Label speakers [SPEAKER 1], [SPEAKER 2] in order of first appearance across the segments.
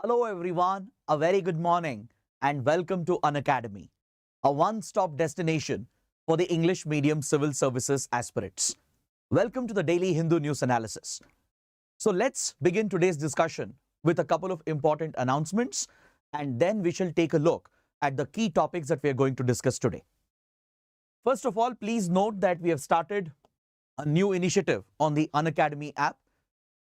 [SPEAKER 1] Hello everyone, a very good morning and welcome to Unacademy, a one-stop destination for the English medium civil services aspirants. Welcome to the daily Hindu news analysis. So let's begin today's discussion with a couple of important announcements and then we shall take a look at the key topics that we are going to discuss today. First of all, please note that we have started a new initiative on the Unacademy app.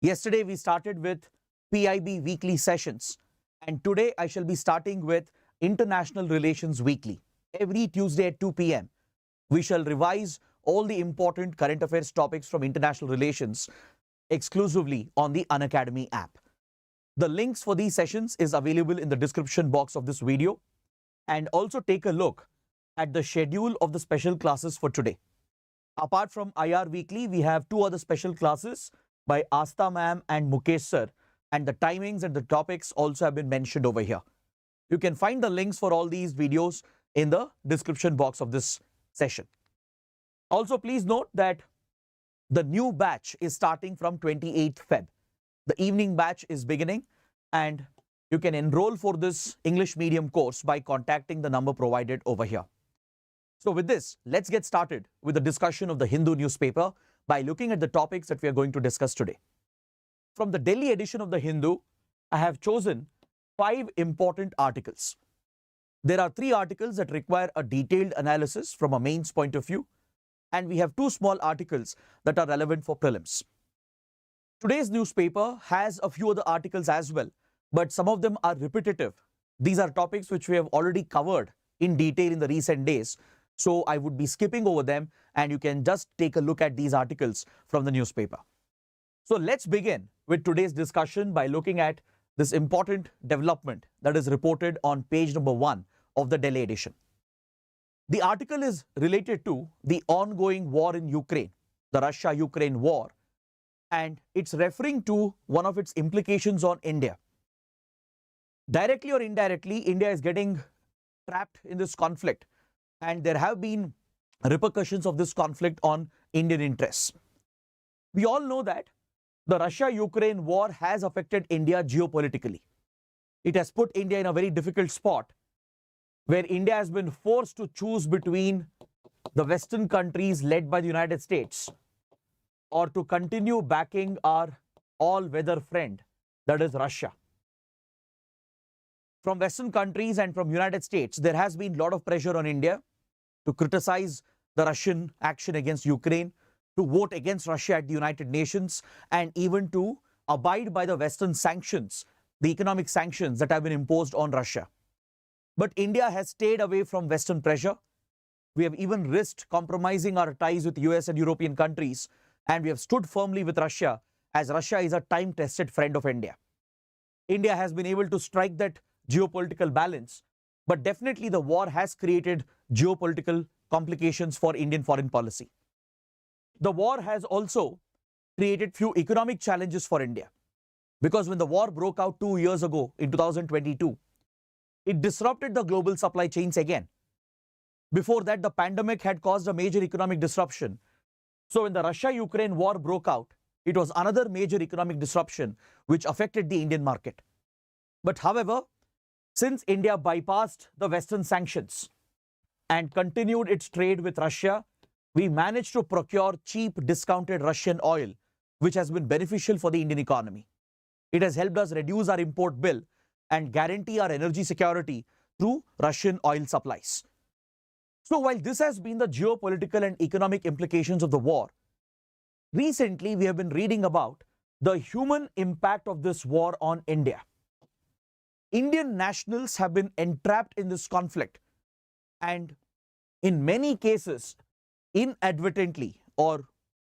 [SPEAKER 1] Yesterday we started with PIB weekly sessions and today I shall be starting with International Relations Weekly. Every Tuesday at 2 p.m. we shall revise all the important current affairs topics from international relations exclusively on the Unacademy app. The links for these sessions is available in the description box of this video, and also take a look at the schedule of the special classes for today. Apart from IR Weekly, we have two other special classes by Asta ma'am and Mukesh sir, and the timings and the topics also have been mentioned over here. You can find the links for all these videos in the description box of this session. Also, please note that the new batch is starting from 28th Feb. The evening batch is beginning and you can enroll for this English medium course by contacting the number provided over here. So with this, let's get started with the discussion of the Hindu newspaper by looking at the topics that we are going to discuss today. From the Delhi edition of the Hindu, I have chosen 5 important articles. There are 3 articles that require a detailed analysis from a mains point of view, and we have 2 small articles that are relevant for prelims. Today's newspaper has a few other articles as well, but some of them are repetitive. These are topics which we have already covered in detail in the recent days, so I would be skipping over them and you can just take a look at these articles from the newspaper. So let's begin with today's discussion by looking at this important development that is reported on page number 1 of the Delhi edition. The article is related to the ongoing war in Ukraine, the Russia-Ukraine war, and it's referring to one of its implications on India. Directly or indirectly, India is getting trapped in this conflict, and there have been repercussions of this conflict on Indian interests. We all know that the Russia-Ukraine war has affected India geopolitically. It has put India in a very difficult spot where India has been forced to choose between the Western countries led by the United States or to continue backing our all-weather friend, that is Russia. From Western countries and from United States, there has been a lot of pressure on India to criticize the Russian action against Ukraine, to vote against Russia at the United Nations, and even to abide by the Western sanctions, the economic sanctions that have been imposed on Russia. But India has stayed away from Western pressure. We have even risked compromising our ties with US and European countries, and we have stood firmly with Russia, as Russia is a time-tested friend of India. India has been able to strike that geopolitical balance, but definitely the war has created geopolitical complications for Indian foreign policy. The war has also created few economic challenges for India, because when the war broke out 2 years ago in 2022, it disrupted the global supply chains again. Before that, the pandemic had caused a major economic disruption. So when the Russia-Ukraine war broke out, it was another major economic disruption which affected the Indian market. But however, since India bypassed the Western sanctions and continued its trade with Russia, we managed to procure cheap, discounted Russian oil, which has been beneficial for the Indian economy. It has helped us reduce our import bill and guarantee our energy security through Russian oil supplies. So while this has been the geopolitical and economic implications of the war, recently we have been reading about the human impact of this war on India. Indian nationals have been entrapped in this conflict, and in many cases, inadvertently or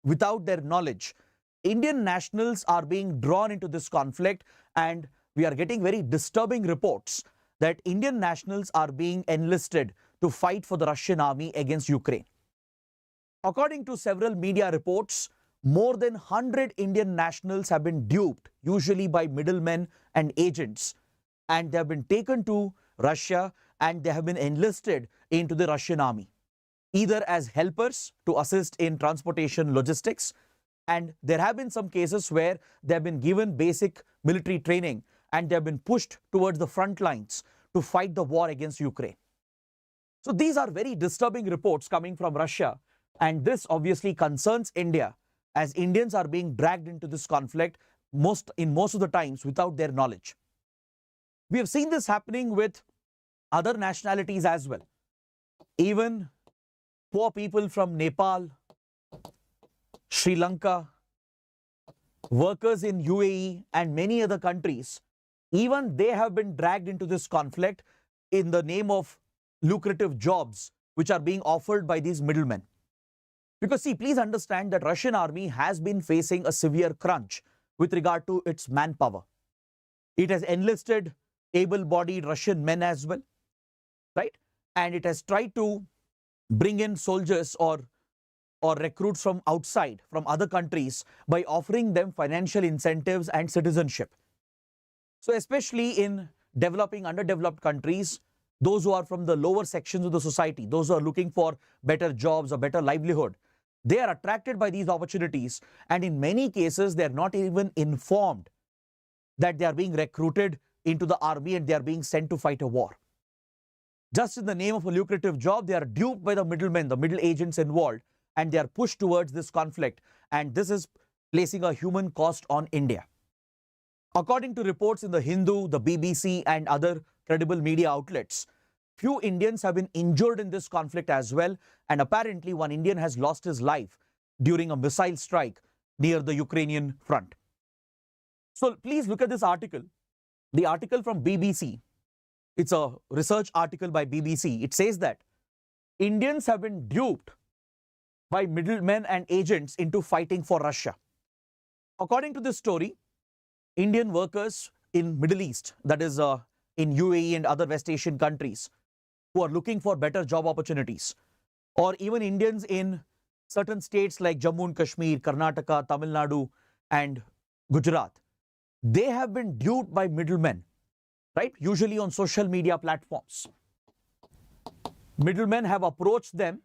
[SPEAKER 1] without their knowledge, Indian nationals are being drawn into this conflict, and we are getting very disturbing reports that Indian nationals are being enlisted to fight for the Russian army against Ukraine. According to several media reports, more than 100 Indian nationals have been duped, usually by middlemen and agents, and they have been taken to Russia and they have been enlisted into the Russian army, either as helpers to assist in transportation logistics, and there have been some cases where they have been given basic military training and they have been pushed towards the front lines to fight the war against Ukraine. So these are very disturbing reports coming from Russia, and this obviously concerns India, as Indians are being dragged into this conflict most of the times without their knowledge. We have seen this happening with other nationalities as well. Even poor people from Nepal, Sri Lanka, workers in UAE and many other countries, even they have been dragged into this conflict in the name of lucrative jobs which are being offered by these middlemen. Because see, please understand that Russian army has been facing a severe crunch with regard to its manpower. It has enlisted able-bodied Russian men as well, right? And it has tried to bring in soldiers or recruits from outside, from other countries, by offering them financial incentives and citizenship. So especially in developing, underdeveloped countries, those who are from the lower sections of the society, those who are looking for better jobs or better livelihood, they are attracted by these opportunities, and in many cases, they are not even informed that they are being recruited into the army and they are being sent to fight a war. Just in the name of a lucrative job, they are duped by the middlemen, the middle agents involved, and they are pushed towards this conflict, and this is placing a human cost on India. According to reports in the Hindu, the BBC and other credible media outlets, few Indians have been injured in this conflict as well, and apparently one Indian has lost his life during a missile strike near the Ukrainian front. So please look at this article. The article from BBC, it's a research article by BBC. It says that Indians have been duped by middlemen and agents into fighting for Russia. According to this story, Indian workers in Middle East, that is in UAE and other West Asian countries, who are looking for better job opportunities, or even Indians in certain states like Jammu and Kashmir, Karnataka, Tamil Nadu and Gujarat, they have been duped by middlemen, right? Usually on social media platforms. Middlemen have approached them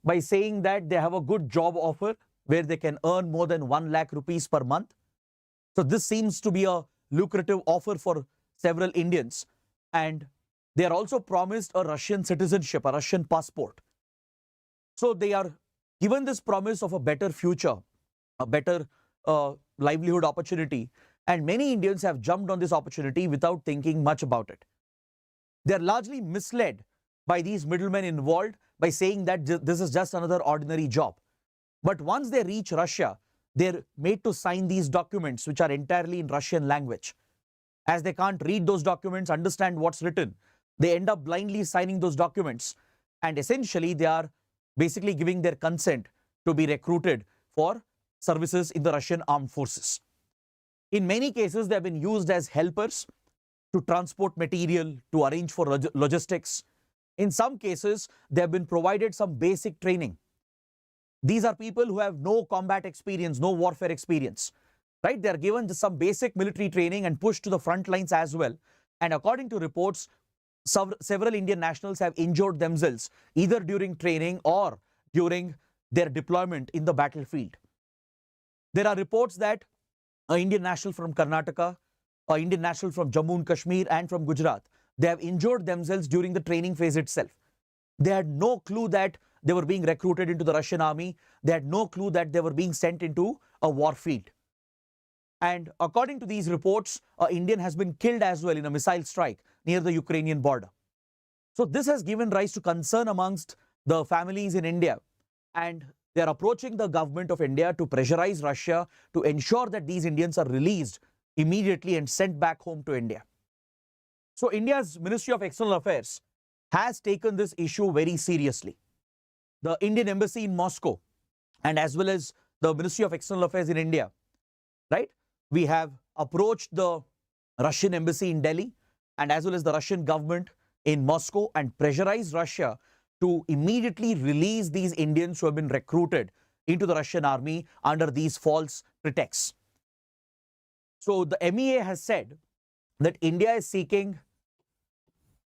[SPEAKER 1] by saying that they have a good job offer where they can earn more than 1 lakh rupees per month. So this seems to be a lucrative offer for several Indians, and they are also promised a Russian citizenship, a Russian passport. So they are given this promise of a better future, a better livelihood opportunity, and many Indians have jumped on this opportunity without thinking much about it. They are largely misled by these middlemen involved by saying that this is just another ordinary job. But once they reach Russia, they're made to sign these documents which are entirely in Russian language. As they can't read those documents, understand what's written, they end up blindly signing those documents, and essentially they are basically giving their consent to be recruited for services in the Russian armed forces. In many cases, they have been used as helpers to transport material, to arrange for logistics. In some cases, they have been provided some basic training. These are people who have no combat experience, no warfare experience, right? They are given just some basic military training and pushed to the front lines as well. And according to reports, several Indian nationals have injured themselves either during training or during their deployment in the battlefield. There are reports that an Indian national from Karnataka, an Indian national from Jammu and Kashmir and from Gujarat, they have injured themselves during the training phase itself. They had no clue that they were being recruited into the Russian army. They had no clue that they were being sent into a war field. And according to these reports, an Indian has been killed as well in a missile strike near the Ukrainian border. So this has given rise to concern amongst the families in India, and they are approaching the government of India to pressurize Russia to ensure that these Indians are released immediately and sent back home to India. So India's Ministry of External Affairs has taken this issue very seriously. The Indian Embassy in Moscow and as well as the Ministry of External Affairs in India, right? We have approached the Russian Embassy in Delhi and as well as the Russian government in Moscow and pressurized Russia to immediately release these Indians who have been recruited into the Russian army under these false pretexts. So the MEA has said that India is seeking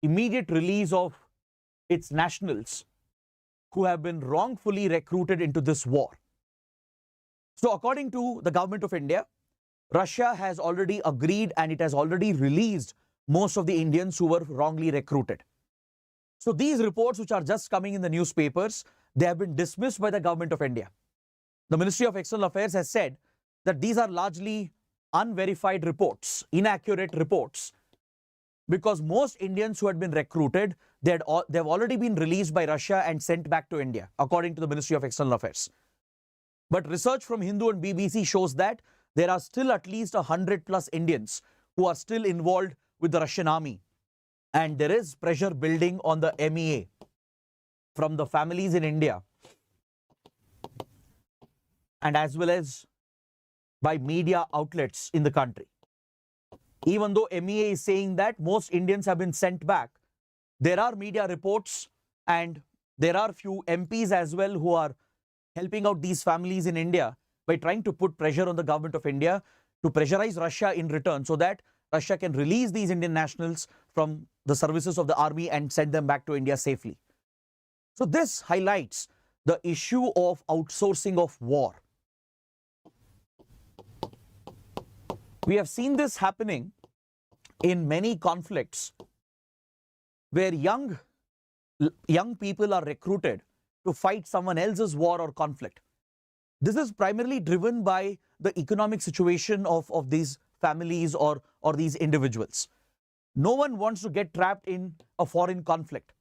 [SPEAKER 1] immediate release of its nationals who have been wrongfully recruited into this war. So according to the government of India, Russia has already agreed and it has already released most of the Indians who were wrongly recruited. So these reports which are just coming in the newspapers, they have been dismissed by the government of India. The Ministry of External Affairs has said that these are largely unverified reports, inaccurate reports, because most Indians who had been recruited, they've already been released by Russia and sent back to India, according to the Ministry of External Affairs. But research from Hindu and BBC shows that there are still at least 100+ Indians who are still involved with the Russian army. And there is pressure building on the MEA from the families in India and as well as by media outlets in the country. Even though MEA is saying that most Indians have been sent back, there are media reports and there are few MPs as well who are helping out these families in India by trying to put pressure on the government of India to pressurize Russia in return so that Russia can release these Indian nationals from the services of the army and send them back to India safely. So this highlights the issue of outsourcing of war. We have seen this happening in many conflicts where young people are recruited to fight someone else's war or conflict. This is primarily driven by the economic situation of these families or these individuals. No one wants to get trapped in a foreign conflict,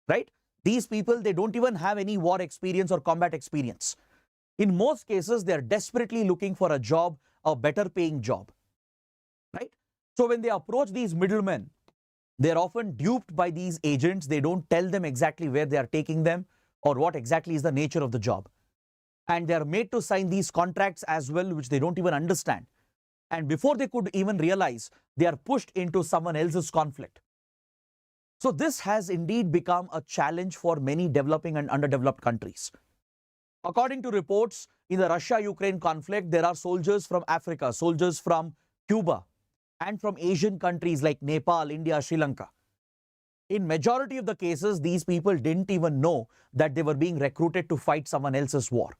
[SPEAKER 1] right? These people, they don't even have any war experience or combat experience. In most cases, they are desperately looking for a job, a better paying job, right? So when they approach these middlemen, they're often duped by these agents. They don't tell them exactly where they are taking them or what exactly is the nature of the job. And they're made to sign these contracts as well, which they don't even understand. And before they could even realize, they are pushed into someone else's conflict. So this has indeed become a challenge for many developing and underdeveloped countries. According to reports, in the Russia-Ukraine conflict, there are soldiers from Africa, soldiers from Cuba, and from Asian countries like Nepal, India, Sri Lanka. In majority of the cases, these people didn't even know that they were being recruited to fight someone else's war,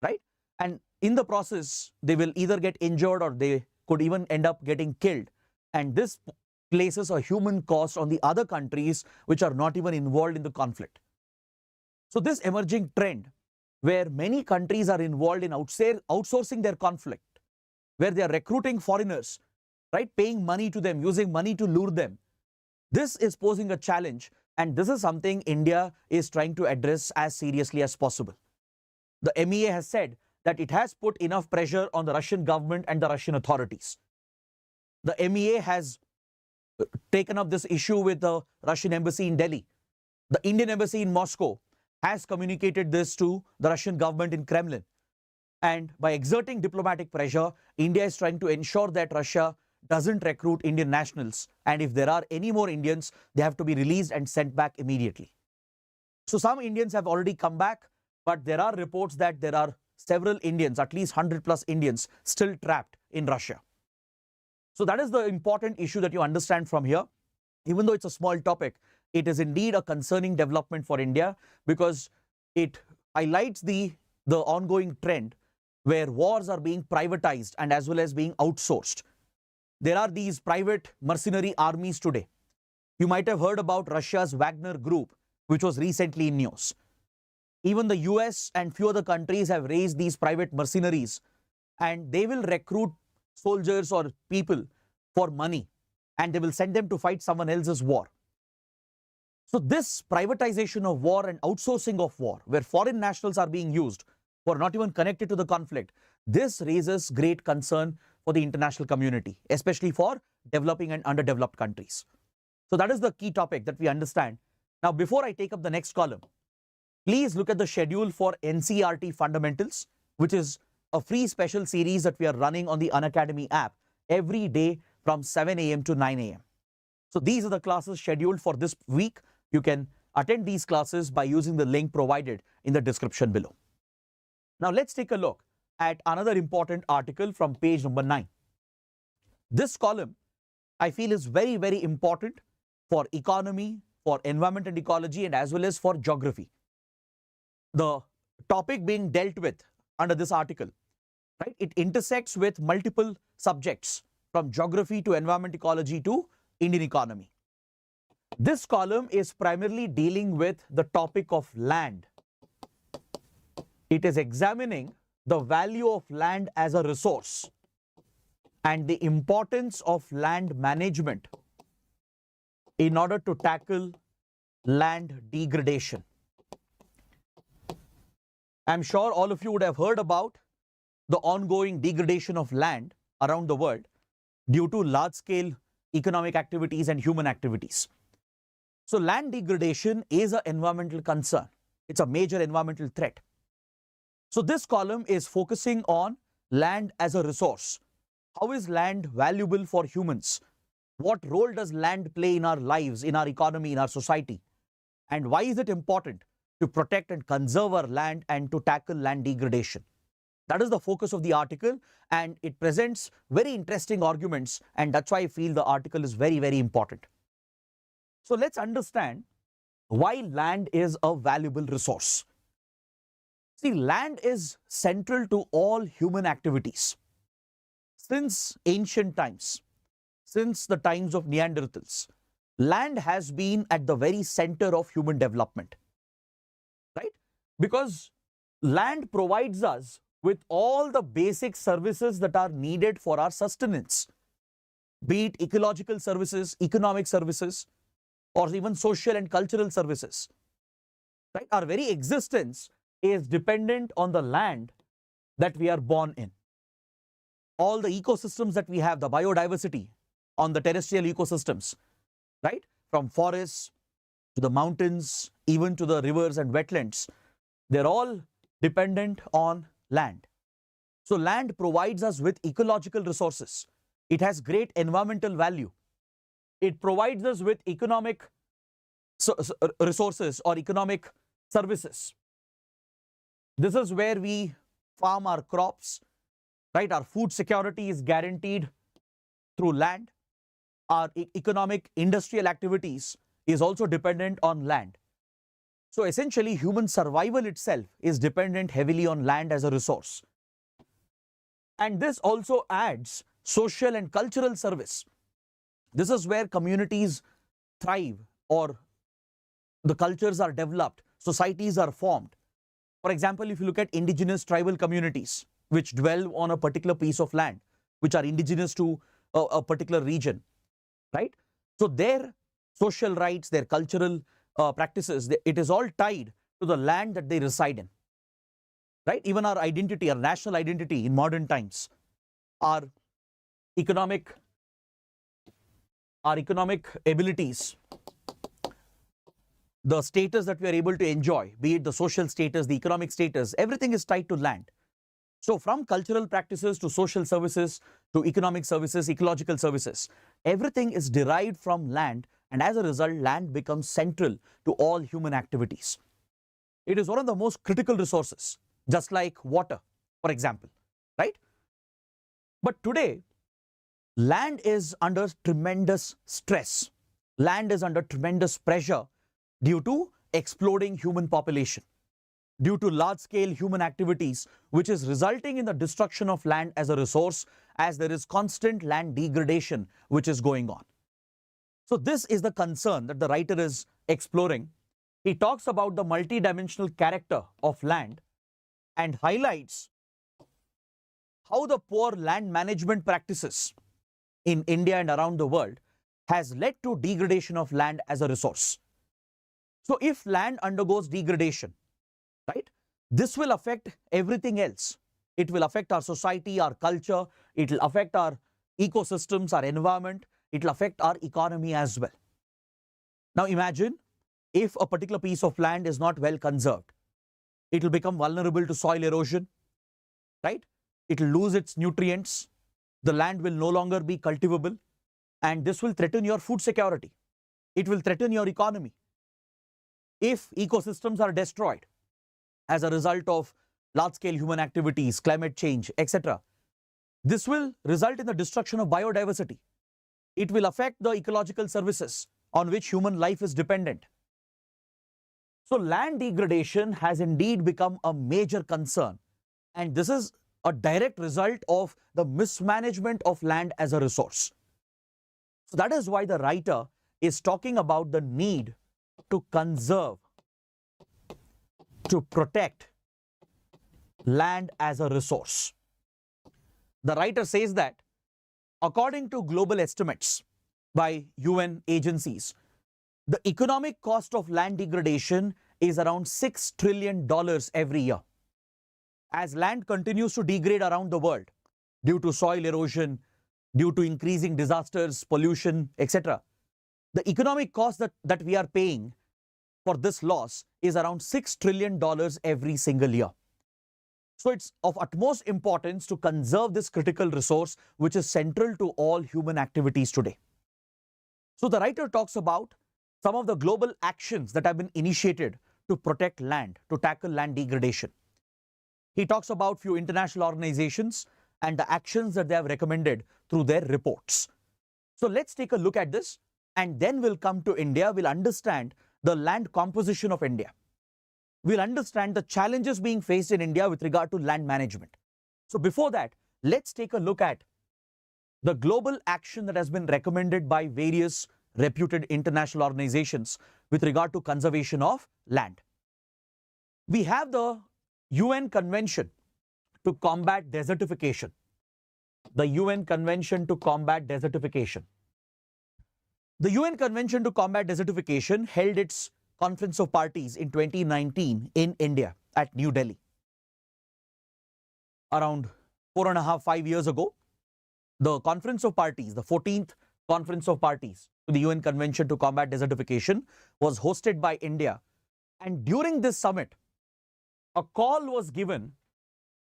[SPEAKER 1] right? And in the process, they will either get injured or they could even end up getting killed. And this places a human cost on the other countries which are not even involved in the conflict. So this emerging trend where many countries are involved in outsourcing their conflict, where they are recruiting foreigners, right, paying money to them, using money to lure them, this is posing a challenge, and this is something India is trying to address as seriously as possible. The MEA has said that it has put enough pressure on the Russian government and the Russian authorities. The MEA has taken up this issue with the Russian embassy in Delhi. The Indian embassy in Moscow has communicated this to the Russian government in Kremlin. And by exerting diplomatic pressure, India is trying to ensure that Russia doesn't recruit Indian nationals. And if there are any more Indians, they have to be released and sent back immediately. So some Indians have already come back, but there are reports that there are several Indians, at least 100+ Indians, still trapped in Russia. So that is the important issue that you understand from here. Even though it's a small topic, it is indeed a concerning development for India because it highlights the ongoing trend where wars are being privatized and as well as being outsourced. There are these private mercenary armies today. You might have heard about Russia's Wagner group, which was recently in news. Even the US and few other countries have raised these private mercenaries, and they will recruit soldiers or people for money, and they will send them to fight someone else's war. So this privatization of war and outsourcing of war, where foreign nationals are being used who are not even connected to the conflict, this raises great concern for the international community, especially for developing and underdeveloped countries. So that is the key topic that we understand. Now, before I take up the next column, please look at the schedule for NCERT Fundamentals, which is a free special series that we are running on the Unacademy app every day from 7 a.m. to 9 a.m. So these are the classes scheduled for this week. You can attend these classes by using the link provided in the description below. Now let's take a look at another important article from page number 9. This column, I feel, is very, very important for economy, for environment and ecology, and as well as for geography. The topic being dealt with under this article, right? It intersects with multiple subjects from geography to environment ecology to Indian economy. This column is primarily dealing with the topic of land. It is examining the value of land as a resource and the importance of land management in order to tackle land degradation. I'm sure all of you would have heard about the ongoing degradation of land around the world due to large-scale economic activities and human activities. So land degradation is an environmental concern. It's a major environmental threat. So this column is focusing on land as a resource. How is land valuable for humans? What role does land play in our lives, in our economy, in our society? And why is it important to protect and conserve our land and to tackle land degradation? That is the focus of the article, and it presents very interesting arguments, and that's why I feel the article is very, very important. So let's understand why land is a valuable resource. See, land is central to all human activities. Since ancient times, since the times of Neanderthals, land has been at the very center of human development, right? Because land provides us with all the basic services that are needed for our sustenance, be it ecological services, economic services, or even social and cultural services, right? Our very existence is dependent on the land that we are born in. All the ecosystems that we have, the biodiversity on the terrestrial ecosystems, right? From forests to the mountains, even to the rivers and wetlands, they're all dependent on land. So land provides us with ecological resources. It has great environmental value. It provides us with economic resources or economic services. This is where we farm our crops, right? Our food security is guaranteed through land. Our economic industrial activities is also dependent on land. So essentially, human survival itself is dependent heavily on land as a resource. And this also adds social and cultural service. This is where communities thrive, or the cultures are developed, societies are formed. For example, if you look at indigenous tribal communities which dwell on a particular piece of land, which are indigenous to a particular region, right? So their social rights, their cultural practices, it is all tied to the land that they reside in, right? Even our identity, our national identity in modern times, our economic abilities, the status that we are able to enjoy, be it the social status, the economic status, everything is tied to land. So from cultural practices to social services to economic services, ecological services, everything is derived from land, and as a result, land becomes central to all human activities. It is one of the most critical resources, just like water, for example, right? But today, land is under tremendous stress. Land is under tremendous pressure due to exploding human population, due to large-scale human activities, which is resulting in the destruction of land as a resource, as there is constant land degradation which is going on. So this is the concern that the writer is exploring. He talks about the multidimensional character of land and highlights how the poor land management practices in India and around the world has led to degradation of land as a resource. So if land undergoes degradation, right, this will affect everything else. It will affect our society, our culture, it will affect our ecosystems, our environment, it will affect our economy as well. Now imagine if a particular piece of land is not well conserved, it will become vulnerable to soil erosion, right? It will lose its nutrients, the land will no longer be cultivable, and this will threaten your food security. It will threaten your economy. If ecosystems are destroyed as a result of large-scale human activities, climate change, etc., this will result in the destruction of biodiversity. It will affect the ecological services on which human life is dependent. So land degradation has indeed become a major concern, and this is a direct result of the mismanagement of land as a resource. So that is why the writer is talking about the need to conserve, to protect land as a resource. The writer says that according to global estimates by UN agencies, the economic cost of land degradation is around $6 trillion every year. As land continues to degrade around the world due to soil erosion, due to increasing disasters, pollution, etc., the economic cost that we are paying for this loss is around $6 trillion every single year. So it's of utmost importance to conserve this critical resource, which is central to all human activities today. So the writer talks about some of the global actions that have been initiated to protect land, to tackle land degradation. He talks about few international organizations and the actions that they have recommended through their reports. So let's take a look at this, and then we'll come to India. We'll understand the land composition of India. We'll understand the challenges being faced in India with regard to land management. So before that, let's take a look at the global action that has been recommended by various reputed international organizations with regard to conservation of land. We have the UN Convention to combat desertification. The UN Convention to combat desertification. The UN Convention to combat desertification held its Conference of Parties in 2019 in India at New Delhi. Around 4.5 years ago, the Conference of Parties, the 14th Conference of Parties to the UN Convention to combat desertification, was hosted by India. And during this summit, a call was given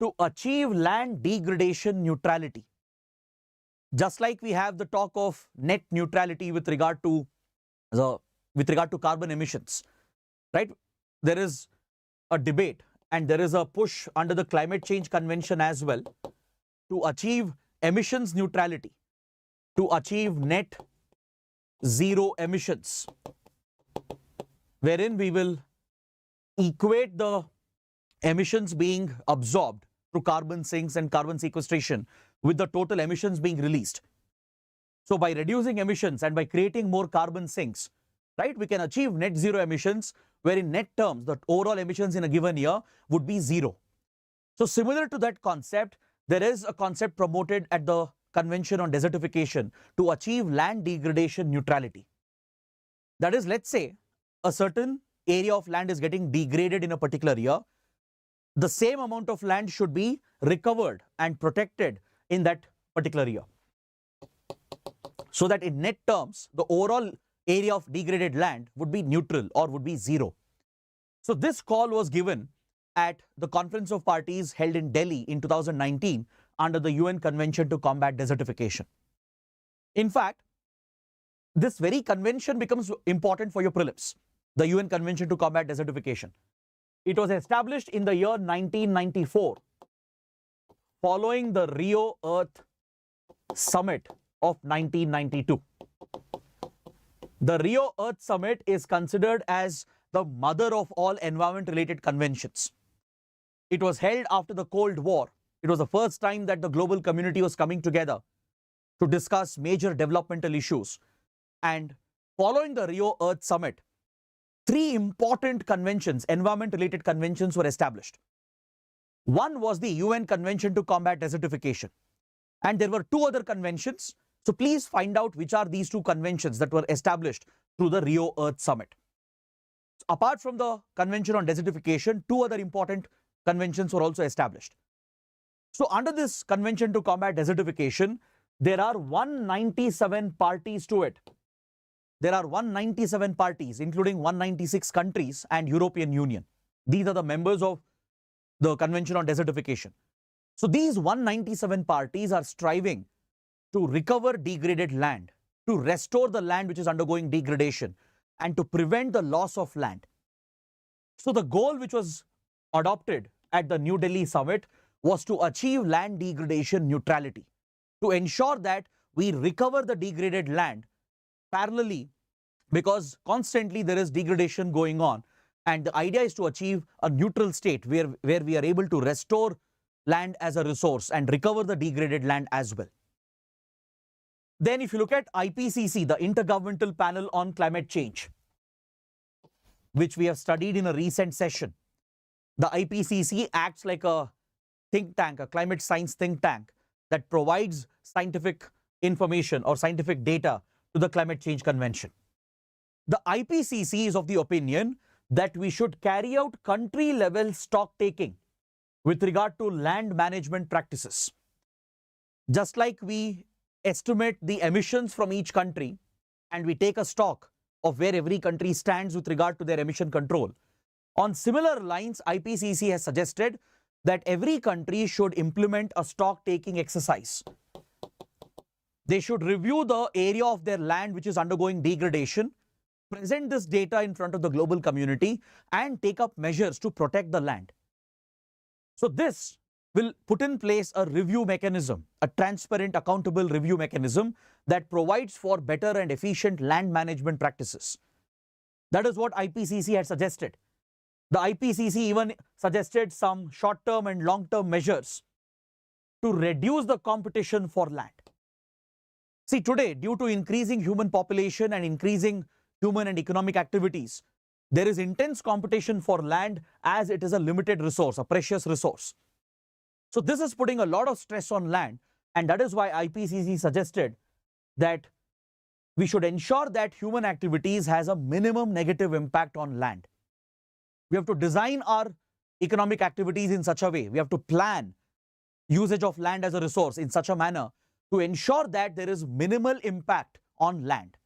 [SPEAKER 1] to achieve land degradation neutrality. Just like we have the talk of net neutrality with regard to carbon emissions, right? There is a debate and there is a push under the Climate Change Convention as well to achieve emissions neutrality, to achieve net zero emissions, wherein we will equate the emissions being absorbed through carbon sinks and carbon sequestration with the total emissions being released. So by reducing emissions and by creating more carbon sinks, right, we can achieve net zero emissions, where in net terms, the overall emissions in a given year would be zero. So similar to that concept, there is a concept promoted at the Convention on Desertification to achieve land degradation neutrality. That is, let's say a certain area of land is getting degraded in a particular year. The same amount of land should be recovered and protected in that particular year, so that in net terms, the overall area of degraded land would be neutral or would be zero. So this call was given at the Conference of Parties held in Delhi in 2019 under the UN Convention to combat desertification. In fact, this very convention becomes important for your prelims, the UN Convention to combat desertification. It was established in the year 1994 following the Rio Earth Summit of 1992. The Rio Earth Summit is considered as the mother of all environment-related conventions. It was held after the Cold War. It was the first time that the global community was coming together to discuss major developmental issues. And following the Rio Earth Summit, 3 important conventions, environment-related conventions, were established. One was the UN Convention to combat desertification. And there were 2 other conventions. So please find out which are these 2 conventions that were established through the Rio Earth Summit. So apart from the Convention on Desertification, 2 other important conventions were also established. So under this Convention to combat desertification, there are 197 parties to it. There are 197 parties, including 196 countries and European Union. These are the members of the Convention on Desertification. So these 197 parties are striving to recover degraded land, to restore the land which is undergoing degradation, and to prevent the loss of land. So the goal which was adopted at the New Delhi summit was to achieve land degradation neutrality, to ensure that we recover the degraded land parallelly, because constantly there is degradation going on, and the idea is to achieve a neutral state where we are able to restore land as a resource and recover the degraded land as well. Then if you look at IPCC, the Intergovernmental Panel on Climate Change, which we have studied in a recent session, the IPCC acts like a think tank, a climate science think tank that provides scientific information or scientific data to the Climate Change Convention. The IPCC is of the opinion that we should carry out country-level stock taking with regard to land management practices. Just like we estimate the emissions from each country and we take a stock of where every country stands with regard to their emission control, on similar lines, IPCC has suggested that every country should implement a stock taking exercise. They should review the area of their land which is undergoing degradation, present this data in front of the global community, and take up measures to protect the land. So this will put in place a review mechanism, a transparent, accountable review mechanism that provides for better and efficient land management practices. That is what IPCC had suggested. The IPCC even suggested some short-term and long-term measures to reduce the competition for land. See, today, due to increasing human population and increasing human and economic activities, there is intense competition for land as it is a limited resource, a precious resource. So this is putting a lot of stress on land, and that is why IPCC suggested that we should ensure that human activities has a minimum negative impact on land. We have to design our economic activities in such a way, we have to plan usage of land as a resource in such a manner to ensure that there is minimal impact on land.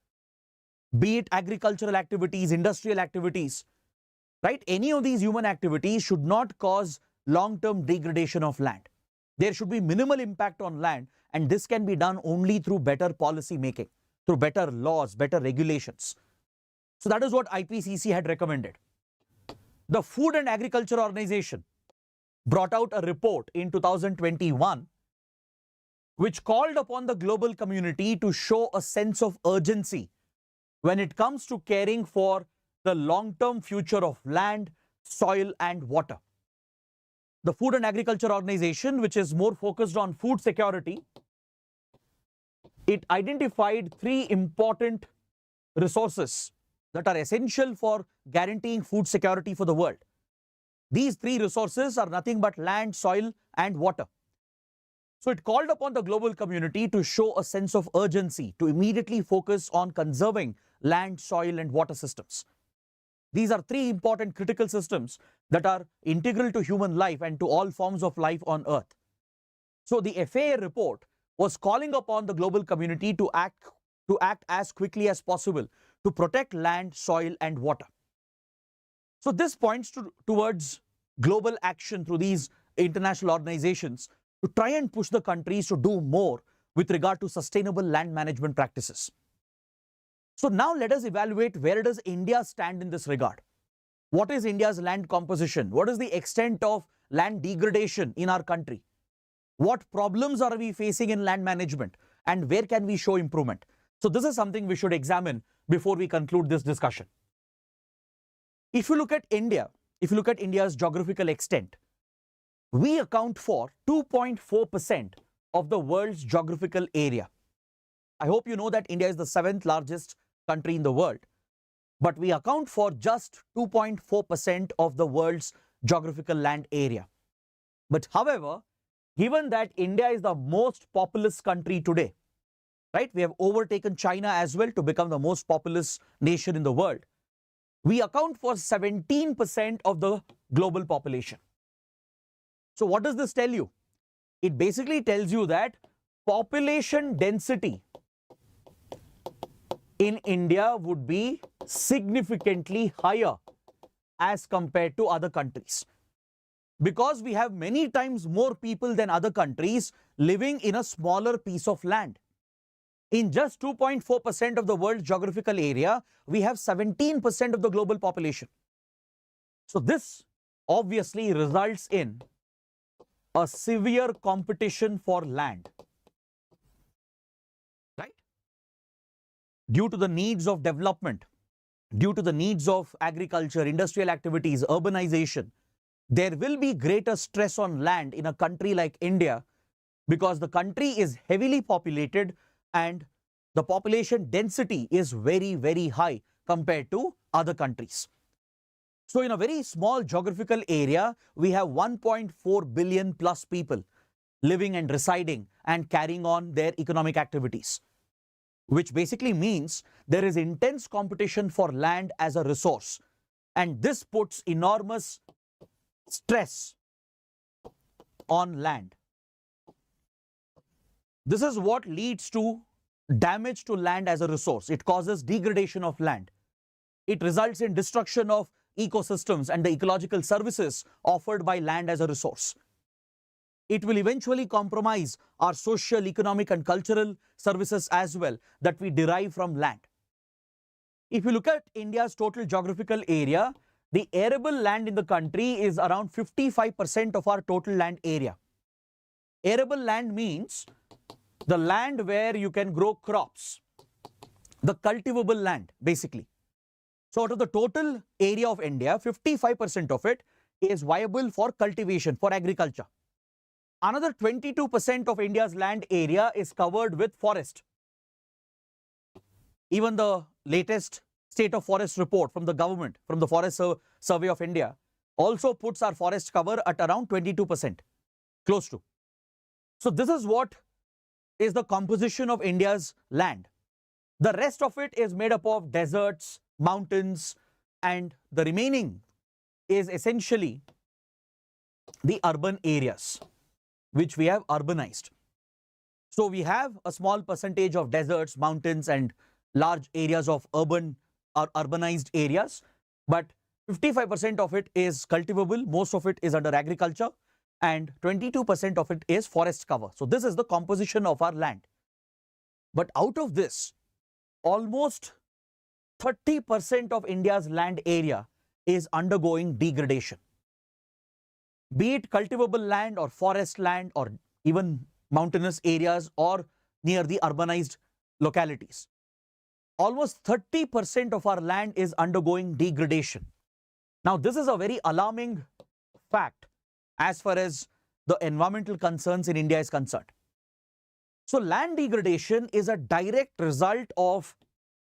[SPEAKER 1] Be it agricultural activities, industrial activities, right? Any of these human activities should not cause long-term degradation of land. There should be minimal impact on land, and this can be done only through better policy making, through better laws, better regulations. So that is what IPCC had recommended. The Food and Agriculture Organization brought out a report in 2021 which called upon the global community to show a sense of urgency when it comes to caring for the long-term future of land, soil, and water. The Food and Agriculture Organization, which is more focused on food security, it identified 3 important resources that are essential for guaranteeing food security for the world. These 3 resources are nothing but land, soil, and water. So it called upon the global community to show a sense of urgency, to immediately focus on conserving land, soil, and water systems. These are 3 important critical systems that are integral to human life and to all forms of life on Earth. So the FAA report was calling upon the global community to act as quickly as possible to protect land, soil, and water. So this points towards global action through these international organizations to try and push the countries to do more with regard to sustainable land management practices. So now let us evaluate, where does India stand in this regard? What is India's land composition? What is the extent of land degradation in our country? What problems are we facing in land management, and where can we show improvement? So this is something we should examine before we conclude this discussion. If you look at India, if you look at India's geographical extent, we account for 2.4% of the world's geographical area. I hope you know that India is the 7th largest country in the world, but we account for just 2.4% of the world's geographical land area. But however, given that India is the most populous country today, right? We have overtaken China as well to become the most populous nation in the world. We account for 17% of the global population. So what does this tell you? It basically tells you that population density in India would be significantly higher as compared to other countries, because we have many times more people than other countries living in a smaller piece of land. In just 2.4% of the world's geographical area, we have 17% of the global population. So this obviously results in a severe competition for land, right? Due to the needs of development, due to the needs of agriculture, industrial activities, urbanization, there will be greater stress on land in a country like India because the country is heavily populated and the population density is very, very high compared to other countries. So in a very small geographical area, we have 1.4 billion plus people living and residing and carrying on their economic activities, which basically means there is intense competition for land as a resource. And this puts enormous stress on land. This is what leads to damage to land as a resource. It causes degradation of land. It results in destruction of ecosystems and the ecological services offered by land as a resource. It will eventually compromise our social, economic and cultural services as well that we derive from land. If you look at India's total geographical area, the arable land in the country is around 55% of our total land area. Arable land means the land where you can grow crops, the cultivable land basically. So out of the total area of India, 55% of it is viable for cultivation, for agriculture. Another 22% of India's land area is covered with forest. Even the latest state of forest report from the government, from the Forest Survey of India, also puts our forest cover at around 22%, close to. So this is what is the composition of India's land. The rest of it is made up of deserts, mountains, and the remaining is essentially the urban areas, which we have urbanized. So we have a small percentage of deserts, mountains, and large areas of urban or urbanized areas, but 55% of it is cultivable, most of it is under agriculture, and 22% of it is forest cover. So this is the composition of our land. But out of this, almost 30% of India's land area is undergoing degradation. Be it cultivable land or forest land or even mountainous areas or near the urbanized localities. Almost 30% of our land is undergoing degradation. Now, this is a very alarming fact as far as the environmental concerns in India is concerned. So, land degradation is a direct result of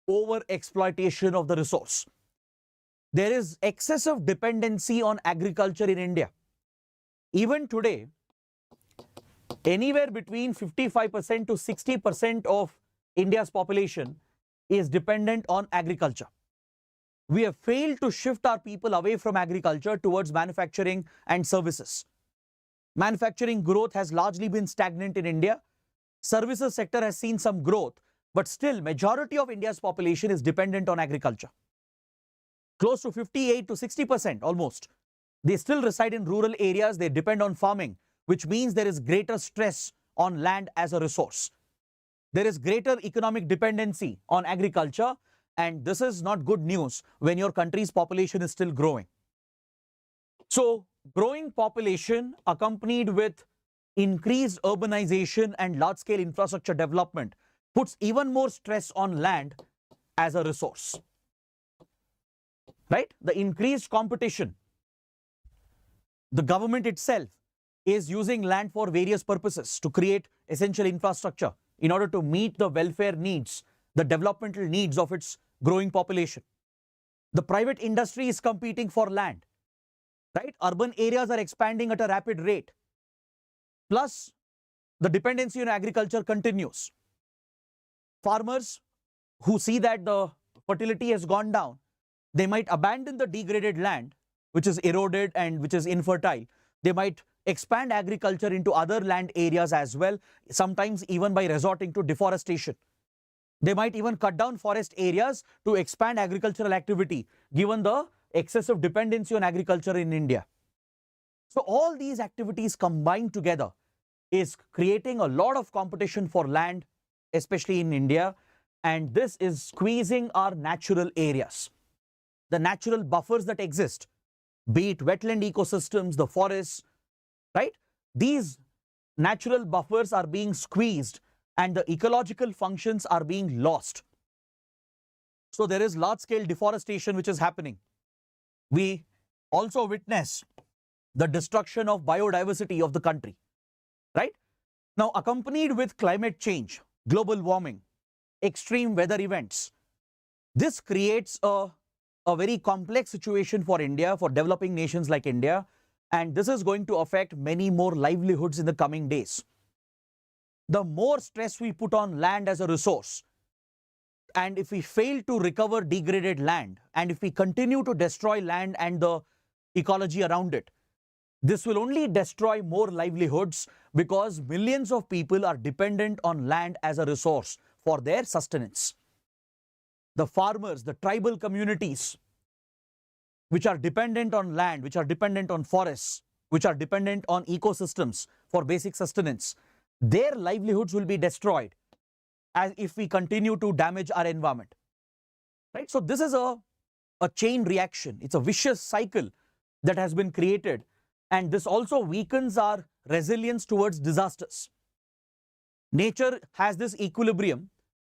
[SPEAKER 1] over-exploitation of the resource. There is excessive dependency on agriculture in India. Even today, anywhere between 55% to 60% of India's population is dependent on agriculture. We have failed to shift our people away from agriculture towards manufacturing and services. Manufacturing growth has largely been stagnant in India. Services sector has seen some growth, but still majority of India's population is dependent on agriculture. Close to 58 to 60% almost. They still reside in rural areas, they depend on farming, which means there is greater stress on land as a resource. There is greater economic dependency on agriculture, and this is not good news when your country's population is still growing. So, growing population accompanied with increased urbanization and large-scale infrastructure development puts even more stress on land as a resource. Right? The increased competition. The government itself is using land for various purposes to create essential infrastructure in order to meet the welfare needs, the developmental needs of its growing population. The private industry is competing for land, right? Urban areas are expanding at a rapid rate. Plus, the dependency on agriculture continues. Farmers who see that the fertility has gone down, they might abandon the degraded land, which is eroded and which is infertile. They might expand agriculture into other land areas as well, sometimes even by resorting to deforestation. They might even cut down forest areas to expand agricultural activity, given the excessive dependency on agriculture in India. So all these activities combined together is creating a lot of competition for land, especially in India, and this is squeezing our natural areas. The natural buffers that exist, be it wetland ecosystems, the forests, right? These natural buffers are being squeezed and the ecological functions are being lost. So there is large-scale deforestation which is happening. We also witness the destruction of biodiversity of the country, right? Now, accompanied with climate change, global warming, extreme weather events, this creates a very complex situation for India, for developing nations like India, and this is going to affect many more livelihoods in the coming days. The more stress we put on land as a resource, and if we fail to recover degraded land, and if we continue to destroy land and the ecology around it, this will only destroy more livelihoods, because millions of people are dependent on land as a resource for their sustenance. The farmers, the tribal communities, which are dependent on land, which are dependent on forests, which are dependent on ecosystems for basic sustenance, their livelihoods will be destroyed as if we continue to damage our environment, right? So this is a chain reaction. It's a vicious cycle that has been created, and this also weakens our resilience towards disasters. Nature has this equilibrium,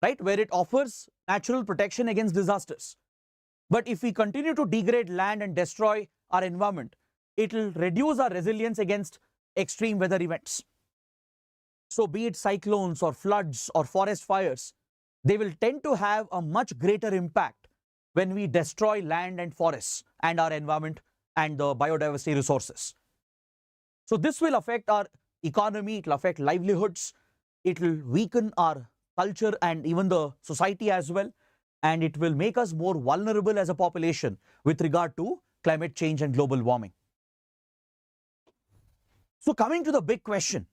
[SPEAKER 1] right, where it offers natural protection against disasters. But if we continue to degrade land and destroy our environment, it will reduce our resilience against extreme weather events. So be it cyclones or floods or forest fires, they will tend to have a much greater impact when we destroy land and forests and our environment and the biodiversity resources. So this will affect our economy, it will affect livelihoods, it will weaken our culture and even the society as well, and it will make us more vulnerable as a population with regard to climate change and global warming. So coming to the big question,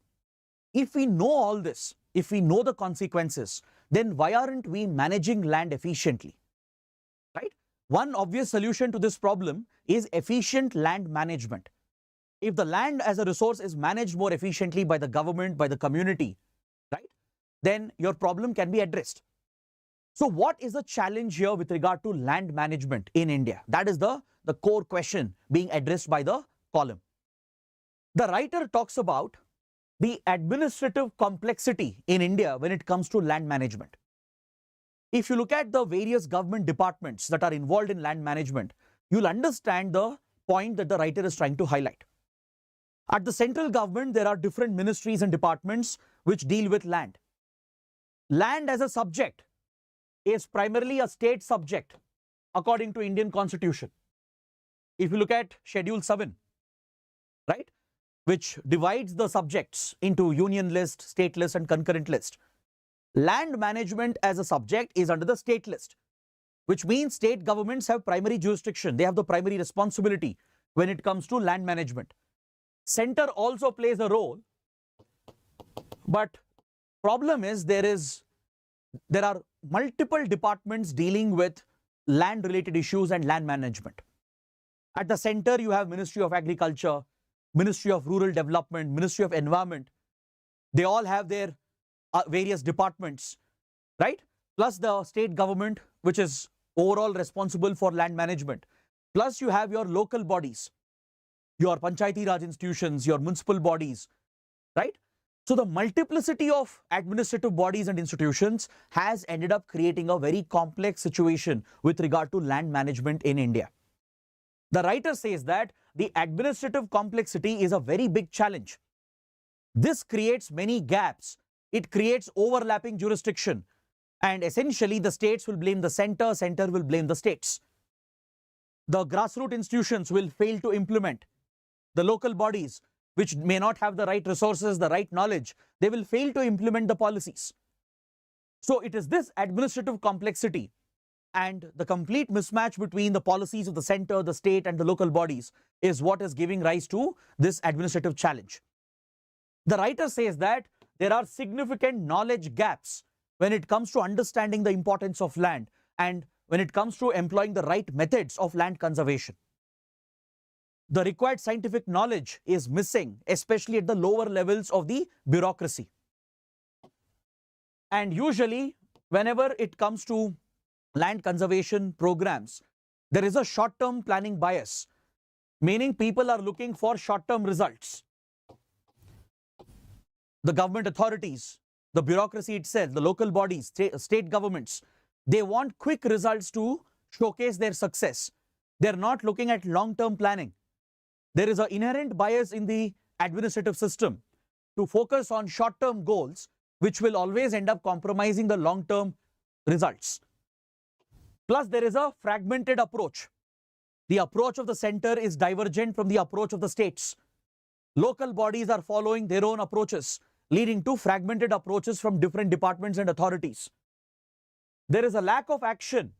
[SPEAKER 1] if we know all this, if we know the consequences, then why aren't we managing land efficiently, right? One obvious solution to this problem is efficient land management. If the land as a resource is managed more efficiently by the government, by the community, right, then your problem can be addressed. So what is the challenge here with regard to land management in India? That is the core question being addressed by the column. The writer talks about the administrative complexity in India when it comes to land management. If you look at the various government departments that are involved in land management, you'll understand the point that the writer is trying to highlight. At the central government, there are different ministries and departments which deal with land. Land as a subject is primarily a state subject according to Indian Constitution. If you look at Schedule 7, right, which divides the subjects into union list, state list and concurrent list, land management as a subject is under the state list, which means state governments have primary jurisdiction. They have the primary responsibility when it comes to land management. Center also plays a role, but problem is there are multiple departments dealing with land related issues and land management. At the center, you have Ministry of Agriculture, Ministry of Rural Development, Ministry of Environment. They all have their various departments, right? Plus the state government, which is overall responsible for land management. Plus you have your local bodies, your Panchayati Raj institutions, your municipal bodies, right? So the multiplicity of administrative bodies and institutions has ended up creating a very complex situation with regard to land management in India. The writer says that the administrative complexity is a very big challenge. This creates many gaps. It creates overlapping jurisdiction. And essentially, the states will blame the center, center will blame the states. The grassroots institutions will fail to implement. The local bodies, which may not have the right resources, the right knowledge, they will fail to implement the policies. So it is this administrative complexity and the complete mismatch between the policies of the center, the state and the local bodies is what is giving rise to this administrative challenge. The writer says that there are significant knowledge gaps when it comes to understanding the importance of land and when it comes to employing the right methods of land conservation. The required scientific knowledge is missing, especially at the lower levels of the bureaucracy. And usually, whenever it comes to land conservation programs, there is a short-term planning bias, meaning people are looking for short-term results. The government authorities, the bureaucracy itself, the local bodies, state governments, they want quick results to showcase their success. They're not looking at long-term planning. There is an inherent bias in the administrative system to focus on short-term goals, which will always end up compromising the long-term results. Plus, there is a fragmented approach. The approach of the center is divergent from the approach of the states. Local bodies are following their own approaches, leading to fragmented approaches from different departments and authorities. There is a lack of action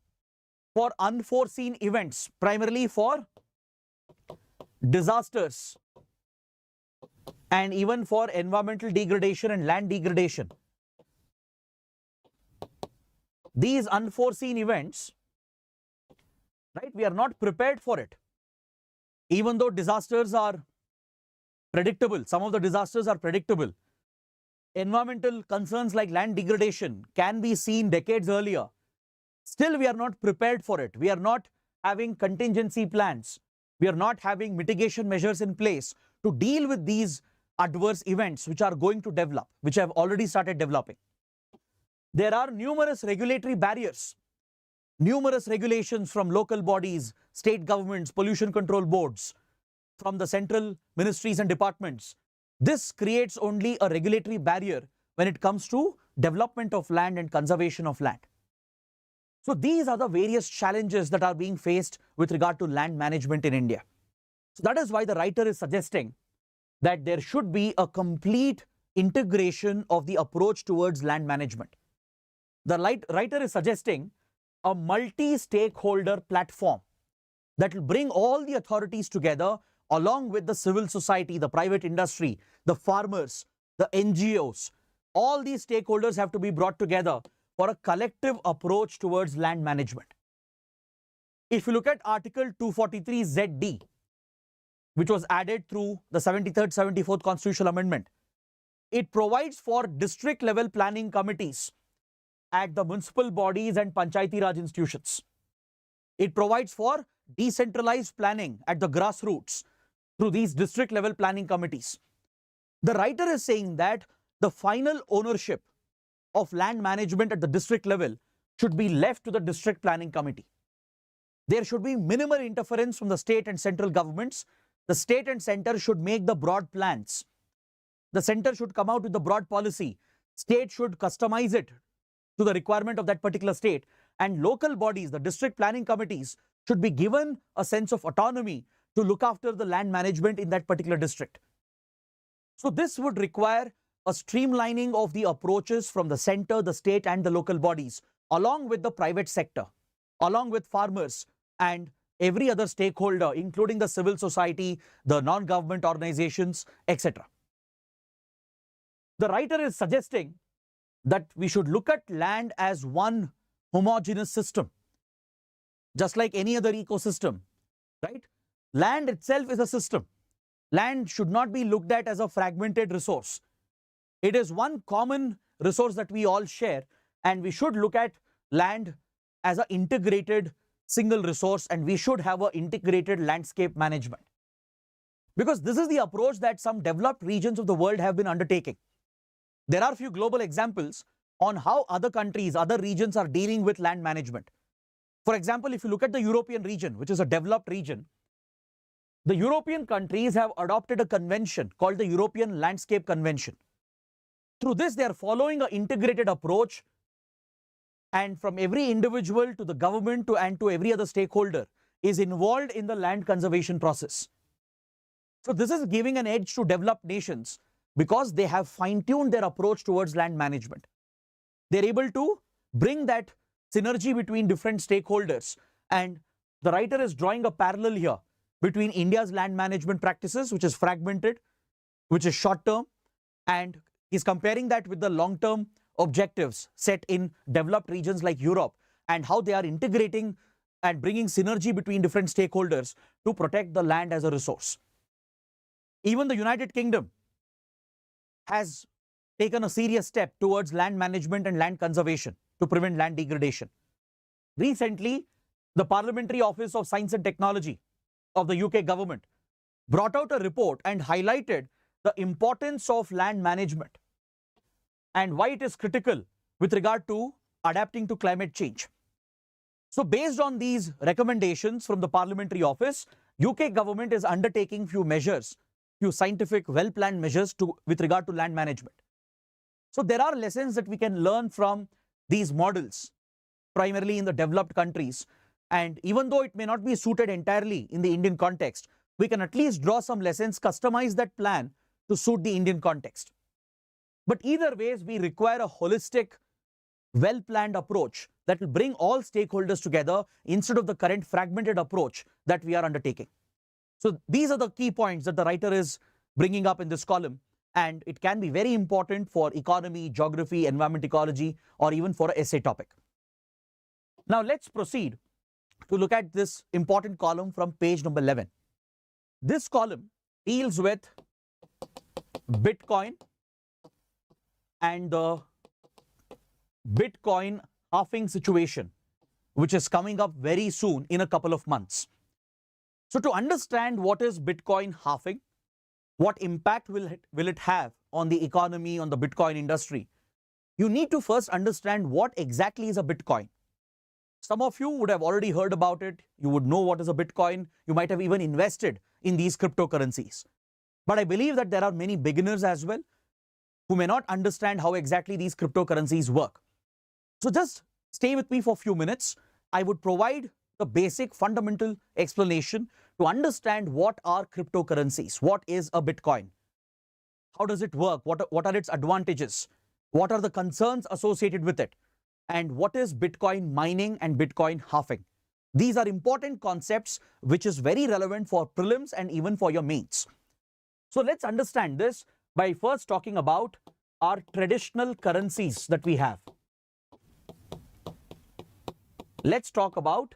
[SPEAKER 1] for unforeseen events, primarily for disasters and even for environmental degradation and land degradation. These unforeseen events, right, we are not prepared for it. Even though disasters are predictable, some of the disasters are predictable. Environmental concerns like land degradation can be seen decades earlier. Still, we are not prepared for it. We are not having contingency plans. We are not having mitigation measures in place to deal with these adverse events which are going to develop, which have already started developing. There are numerous regulatory barriers, numerous regulations from local bodies, state governments, pollution control boards, from the central ministries and departments. This creates only a regulatory barrier when it comes to development of land and conservation of land. So these are the various challenges that are being faced with regard to land management in India. So that is why the writer is suggesting that there should be a complete integration of the approach towards land management. The writer is suggesting a multi-stakeholder platform that will bring all the authorities together along with the civil society, the private industry, the farmers, the NGOs. All these stakeholders have to be brought together for a collective approach towards land management. If you look at Article 243ZD, which was added through the 73rd, 74th Constitutional Amendment, it provides for district level planning committees at the municipal bodies and Panchayati Raj institutions. It provides for decentralized planning at the grassroots through these district level planning committees. The writer is saying that the final ownership of land management at the district level should be left to the district planning committee. There should be minimal interference from the state and central governments. The state and center should make the broad plans. The center should come out with the broad policy. State should customize it to the requirement of that particular state. And local bodies, the district planning committees, should be given a sense of autonomy to look after the land management in that particular district. So this would require a streamlining of the approaches from the center, the state and the local bodies, along with the private sector, along with farmers and every other stakeholder, including the civil society, the non-government organizations, etc. The writer is suggesting that we should look at land as one homogeneous system, just like any other ecosystem, right? Land itself is a system. Land should not be looked at as a fragmented resource. It is one common resource that we all share, and we should look at land as an integrated single resource, and we should have an integrated landscape management. Because this is the approach that some developed regions of the world have been undertaking. There are a few global examples on how other countries, other regions are dealing with land management. For example, if you look at the European region, which is a developed region, the European countries have adopted a convention called the European Landscape Convention. Through this, they are following an integrated approach, and from every individual to the government and to every other stakeholder is involved in the land conservation process. So this is giving an edge to developed nations because they have fine-tuned their approach towards land management. They're able to bring that synergy between different stakeholders, and the writer is drawing a parallel here between India's land management practices, which is fragmented, which is short-term, and he's comparing that with the long-term objectives set in developed regions like Europe and how they are integrating and bringing synergy between different stakeholders to protect the land as a resource. Even the United Kingdom has taken a serious step towards land management and land conservation to prevent land degradation. Recently, the Parliamentary Office of Science and Technology of the UK government brought out a report and highlighted the importance of land management and why it is critical with regard to adapting to climate change. So based on these recommendations from the Parliamentary Office, UK government is undertaking few measures, few scientific, well-planned measures with regard to land management. So there are lessons that we can learn from these models, primarily in the developed countries. And even though it may not be suited entirely in the Indian context, we can at least draw some lessons, customize that plan to suit the Indian context. But either ways, we require a holistic, well-planned approach that will bring all stakeholders together instead of the current fragmented approach that we are undertaking. So these are the key points that the writer is bringing up in this column, and it can be very important for economy, geography, environment ecology, or even for an essay topic. Now let's proceed to look at this important column from page number 11. This column deals with Bitcoin and the Bitcoin halving situation, which is coming up very soon in a couple of months. So to understand what is Bitcoin halving, what impact will it have on the economy, on the Bitcoin industry, you need to first understand what exactly is a Bitcoin. Some of you would have already heard about it. You would know what is a Bitcoin. You might have even invested in these cryptocurrencies. But I believe that there are many beginners as well who may not understand how exactly these cryptocurrencies work. So just stay with me for a few minutes. I would provide the basic fundamental explanation to understand what are cryptocurrencies, what is a Bitcoin, how does it work, what are its advantages, what are the concerns associated with it, and what is Bitcoin mining and Bitcoin halving. These are important concepts which is very relevant for prelims and even for your mains. So let's understand this by first talking about our traditional currencies that we have. Let's talk about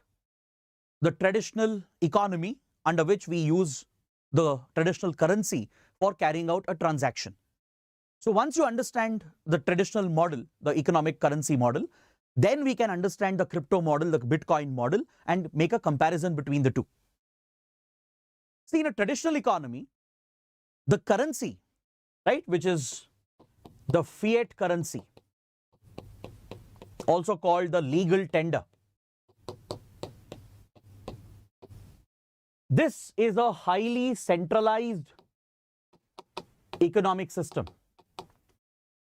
[SPEAKER 1] the traditional economy under which we use the traditional currency for carrying out a transaction. So once you understand the traditional model, the economic currency model, then we can understand the crypto model, the Bitcoin model, and make a comparison between the two. See, in a traditional economy, the currency, right, which is the fiat currency, also called the legal tender. This is a highly centralized economic system.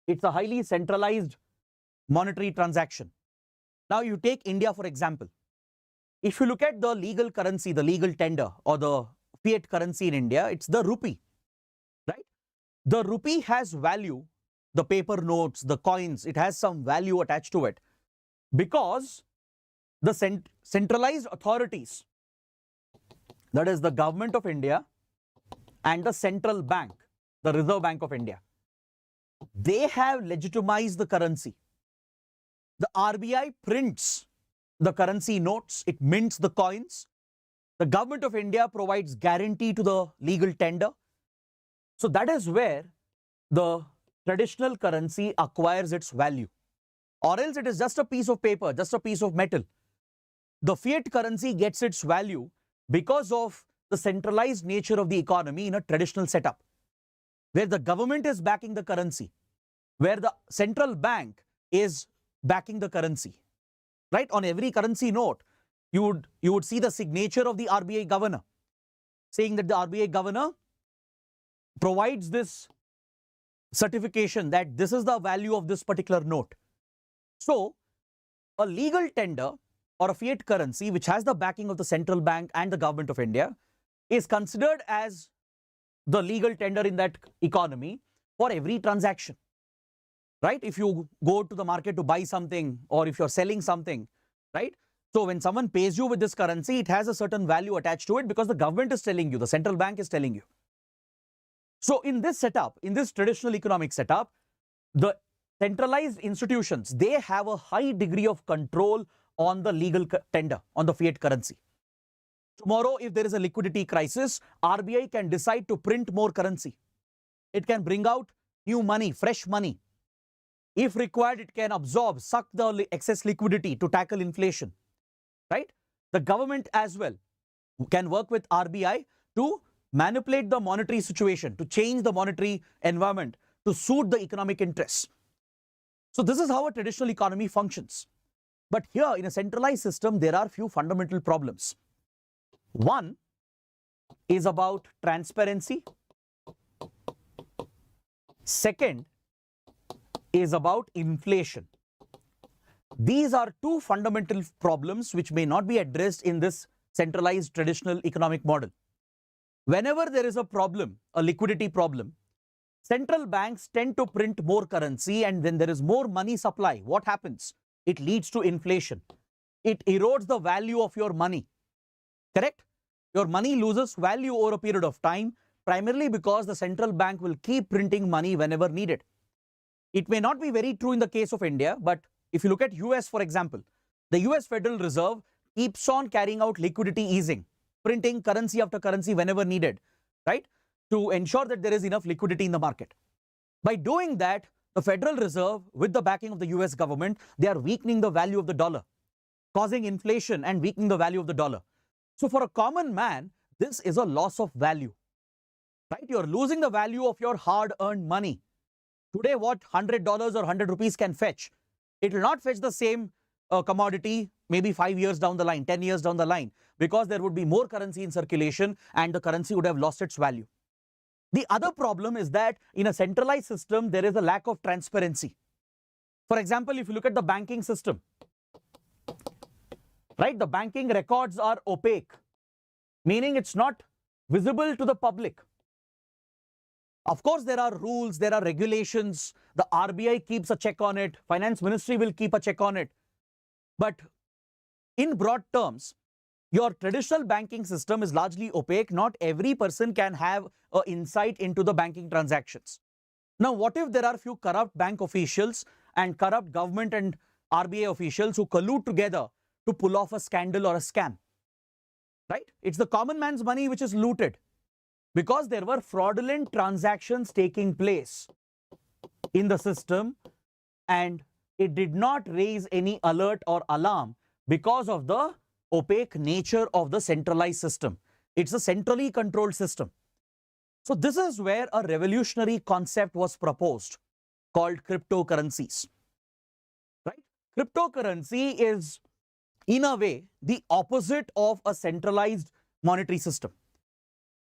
[SPEAKER 1] It's a highly centralized monetary transaction. Now you take India for example. If you look at the legal currency, the legal tender or the fiat currency in India, it's the rupee, right? The rupee has value, the paper notes, the coins, it has some value attached to it because the centralized authorities, that is the government of India and the central bank, the Reserve Bank of India, they have legitimized the currency. The RBI prints the currency notes, it mints the coins. The government of India provides guarantee to the legal tender. So that is where the traditional currency acquires its value. Or else it is just a piece of paper, just a piece of metal. The fiat currency gets its value because of the centralized nature of the economy in a traditional setup, where the government is backing the currency, where the central bank is backing the currency. Right? On every currency note, you would see the signature of the RBI governor, saying that the RBI governor provides this certification that this is the value of this particular note. So, a legal tender or a fiat currency which has the backing of the central bank and the government of India is considered as the legal tender in that economy for every transaction. Right? If you go to the market to buy something or if you're selling something, right? So when someone pays you with this currency, it has a certain value attached to it because the government is telling you, the central bank is telling you. So in this setup, in this traditional economic setup, the centralized institutions, they have a high degree of control on the legal tender, on the fiat currency. Tomorrow, if there is a liquidity crisis, RBI can decide to print more currency. It can bring out new money, fresh money. If required, it can absorb, suck the excess liquidity to tackle inflation, right? The government as well can work with RBI to manipulate the monetary situation, to change the monetary environment, to suit the economic interests. So this is how a traditional economy functions. But here in a centralized system, there are few fundamental problems. One is about transparency. Second is about inflation. These are two fundamental problems which may not be addressed in this centralized traditional economic model. Whenever there is a problem, a liquidity problem, central banks tend to print more currency, and when there is more money supply, what happens? It leads to inflation. It erodes the value of your money. Correct? Your money loses value over a period of time, primarily because the central bank will keep printing money whenever needed. It may not be very true in the case of India, but if you look at US, for example, the US Federal Reserve keeps on carrying out liquidity easing, printing currency after currency whenever needed, right? To ensure that there is enough liquidity in the market. By doing that, the Federal Reserve, with the backing of the US government, they are weakening the value of the dollar, causing inflation and weakening the value of the dollar. So for a common man, this is a loss of value, right? You're losing the value of your hard-earned money. Today, what $100 or 100 rupees can fetch, it will not fetch the same commodity maybe 5 years down the line, 10 years down the line, because there would be more currency in circulation and the currency would have lost its value. The other problem is that in a centralized system, there is a lack of transparency. For example, if you look at the banking system, right, the banking records are opaque, meaning it's not visible to the public. Of course, there are rules, there are regulations, the RBI keeps a check on it, Finance Ministry will keep a check on it. But in broad terms, your traditional banking system is largely opaque. Not every person can have an insight into the banking transactions. Now, what if there are few corrupt bank officials and corrupt government and RBI officials who collude together to pull off a scandal or a scam? Right? It's the common man's money which is looted, because there were fraudulent transactions taking place in the system, and it did not raise any alert or alarm because of the opaque nature of the centralized system. It's a centrally controlled system. So this is where a revolutionary concept was proposed called cryptocurrencies. Right? Cryptocurrency is, in a way, the opposite of a centralized monetary system.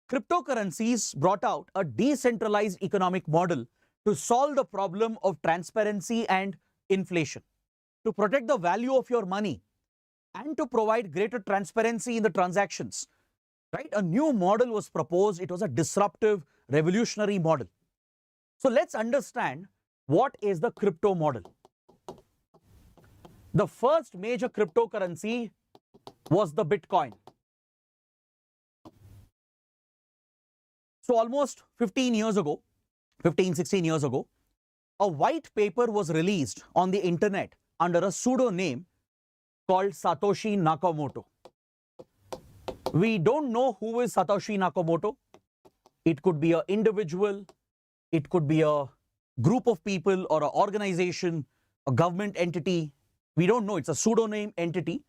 [SPEAKER 1] Cryptocurrencies brought out a decentralized economic model to solve the problem of transparency and inflation, to protect the value of your money and to provide greater transparency in the transactions. Right? A new model was proposed. It was a disruptive, revolutionary model. So let's understand what is the crypto model. The first major cryptocurrency was the Bitcoin. So almost 15 years ago, 16 years ago, a white paper was released on the internet under a pseudonym called Satoshi Nakamoto. We don't know who is Satoshi Nakamoto. It could be an individual, it could be a group of people or an organization, a government entity. We don't know. It's a pseudonym entity.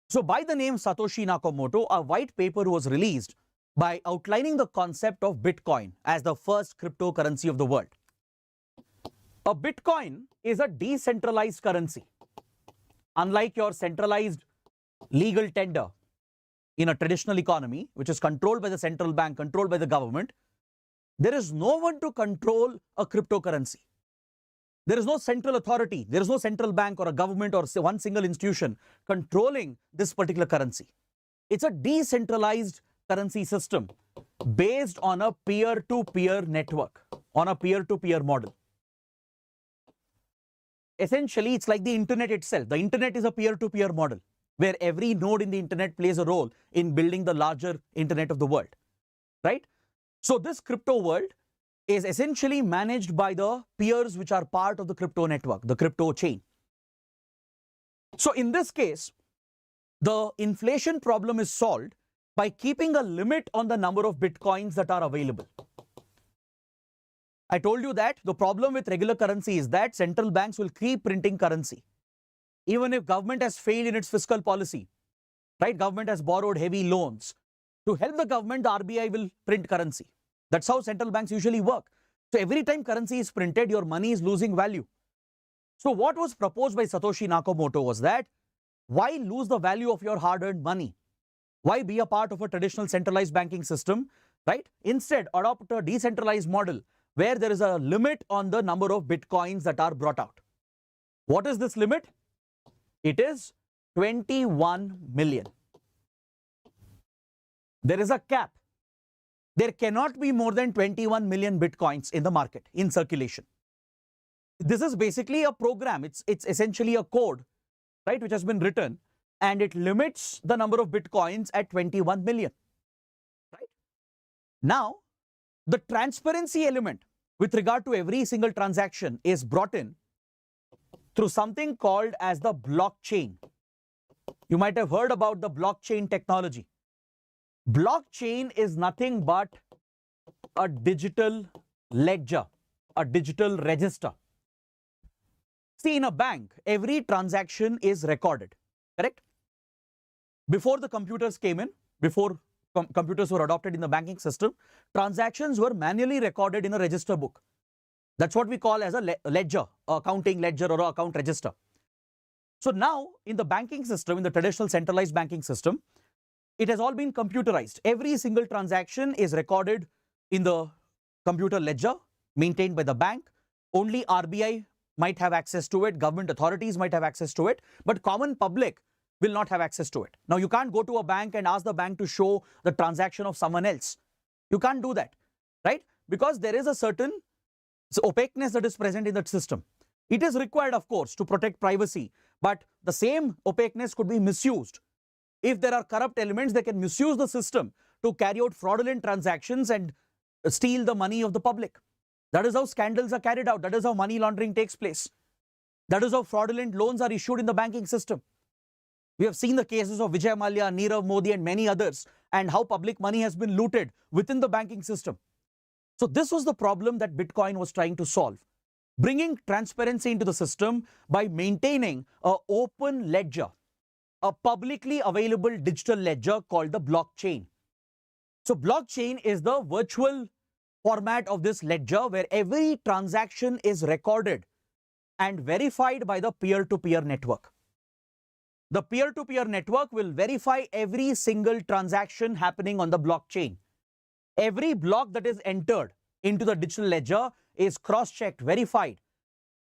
[SPEAKER 1] So by the name Satoshi Nakamoto, a white paper was released by outlining the concept of Bitcoin as the first cryptocurrency of the world. A Bitcoin is a decentralized currency. Unlike your centralized legal tender in a traditional economy, which is controlled by the central bank, controlled by the government, there is no one to control a cryptocurrency. There is no central authority, there is no central bank or a government or one single institution controlling this particular currency. It's a decentralized currency system based on a peer-to-peer network, on a peer-to-peer model. Essentially, it's like the internet itself. The internet is a peer-to-peer model where every node in the internet plays a role in building the larger internet of the world, right? So this crypto world is essentially managed by the peers which are part of the crypto network, the crypto chain. So in this case, the inflation problem is solved by keeping a limit on the number of bitcoins that are available. I told you that the problem with regular currency is that central banks will keep printing currency. Even if government has failed in its fiscal policy, right? Government has borrowed heavy loans. To help the government, the RBI will print currency. That's how central banks usually work. So every time currency is printed, your money is losing value. So what was proposed by Satoshi Nakamoto was that why lose the value of your hard-earned money? Why be a part of a traditional centralized banking system, right? Instead, adopt a decentralized model where there is a limit on the number of bitcoins that are brought out. What is this limit? It is 21 million. There is a cap. There cannot be more than 21 million bitcoins in the market, in circulation. This is basically a program. It's essentially a code, right, which has been written, and it limits the number of bitcoins at 21 million, right? Now, the transparency element with regard to every single transaction is brought in through something called as the blockchain. You might have heard about the blockchain technology. Blockchain is nothing but a digital ledger, a digital register. See, in a bank, every transaction is recorded, correct? Before the computers came in, before computers were adopted in the banking system, transactions were manually recorded in a register book. That's what we call as a ledger, accounting ledger or account register. So now, in the banking system, in the traditional centralized banking system, it has all been computerized. Every single transaction is recorded in the computer ledger maintained by the bank. Only RBI might have access to it, government authorities might have access to it, but common public will not have access to it. Now, you can't go to a bank and ask the bank to show the transaction of someone else. You can't do that, right? Because there is a certain opaqueness that is present in that system. It is required, of course, to protect privacy, but the same opaqueness could be misused. If there are corrupt elements, they can misuse the system to carry out fraudulent transactions and steal the money of the public. That is how scandals are carried out. That is how money laundering takes place. That is how fraudulent loans are issued in the banking system. We have seen the cases of Vijay Mallya, Nirav Modi and many others, and how public money has been looted within the banking system. So this was the problem that Bitcoin was trying to solve, bringing transparency into the system by maintaining an open ledger, a publicly available digital ledger called the blockchain. So blockchain is the virtual format of this ledger where every transaction is recorded and verified by the peer-to-peer network. The peer-to-peer network will verify every single transaction happening on the blockchain. Every block that is entered into the digital ledger is cross-checked, verified,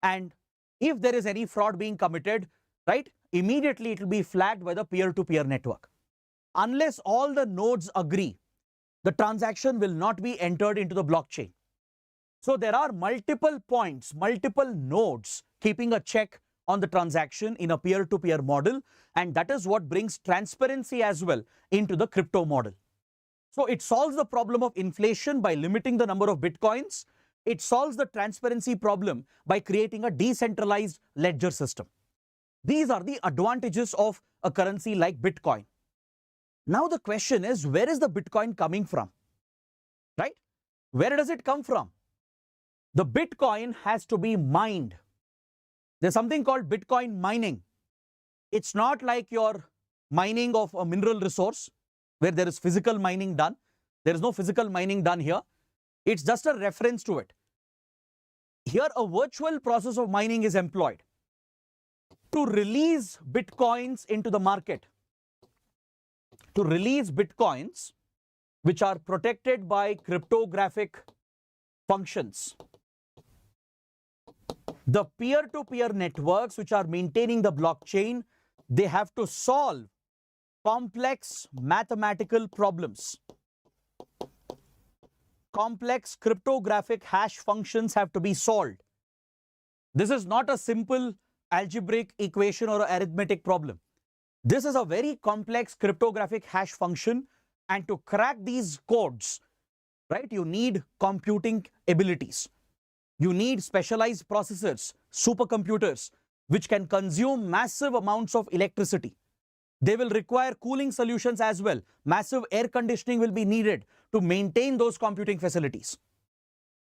[SPEAKER 1] and if there is any fraud being committed, right, immediately it will be flagged by the peer-to-peer network. Unless all the nodes agree, the transaction will not be entered into the blockchain. So there are multiple points, multiple nodes keeping a check on the transaction in a peer-to-peer model, and that is what brings transparency as well into the crypto model. So it solves the problem of inflation by limiting the number of bitcoins. It solves the transparency problem by creating a decentralized ledger system. These are the advantages of a currency like Bitcoin. Now the question is, where is the Bitcoin coming from? Right? Where does it come from? The Bitcoin has to be mined. There's something called Bitcoin mining. It's not like your mining of a mineral resource where there is physical mining done. There is no physical mining done here. It's just a reference to it. Here, a virtual process of mining is employed to release bitcoins into the market. To release bitcoins which are protected by cryptographic functions. The peer-to-peer networks which are maintaining the blockchain, they have to solve complex mathematical problems. Complex cryptographic hash functions have to be solved. This is not a simple algebraic equation or arithmetic problem. This is a very complex cryptographic hash function, and to crack these codes, right, you need computing abilities. You need specialized processors, supercomputers, which can consume massive amounts of electricity. They will require cooling solutions as well. Massive air conditioning will be needed to maintain those computing facilities.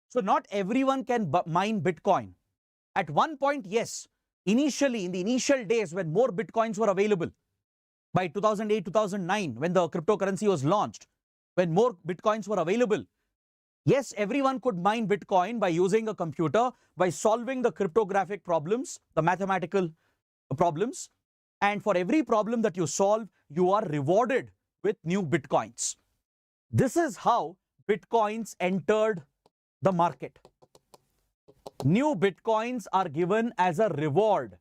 [SPEAKER 1] So not everyone can mine Bitcoin. At one point, yes, initially, in the initial days when more Bitcoins were available, by 2008, 2009, when the cryptocurrency was launched, when more Bitcoins were available, Yes, everyone could mine Bitcoin by using a computer, by solving the cryptographic problems, the mathematical problems. And for every problem that you solve, you are rewarded with new Bitcoins. This is how Bitcoins entered the market. New Bitcoins are given as a reward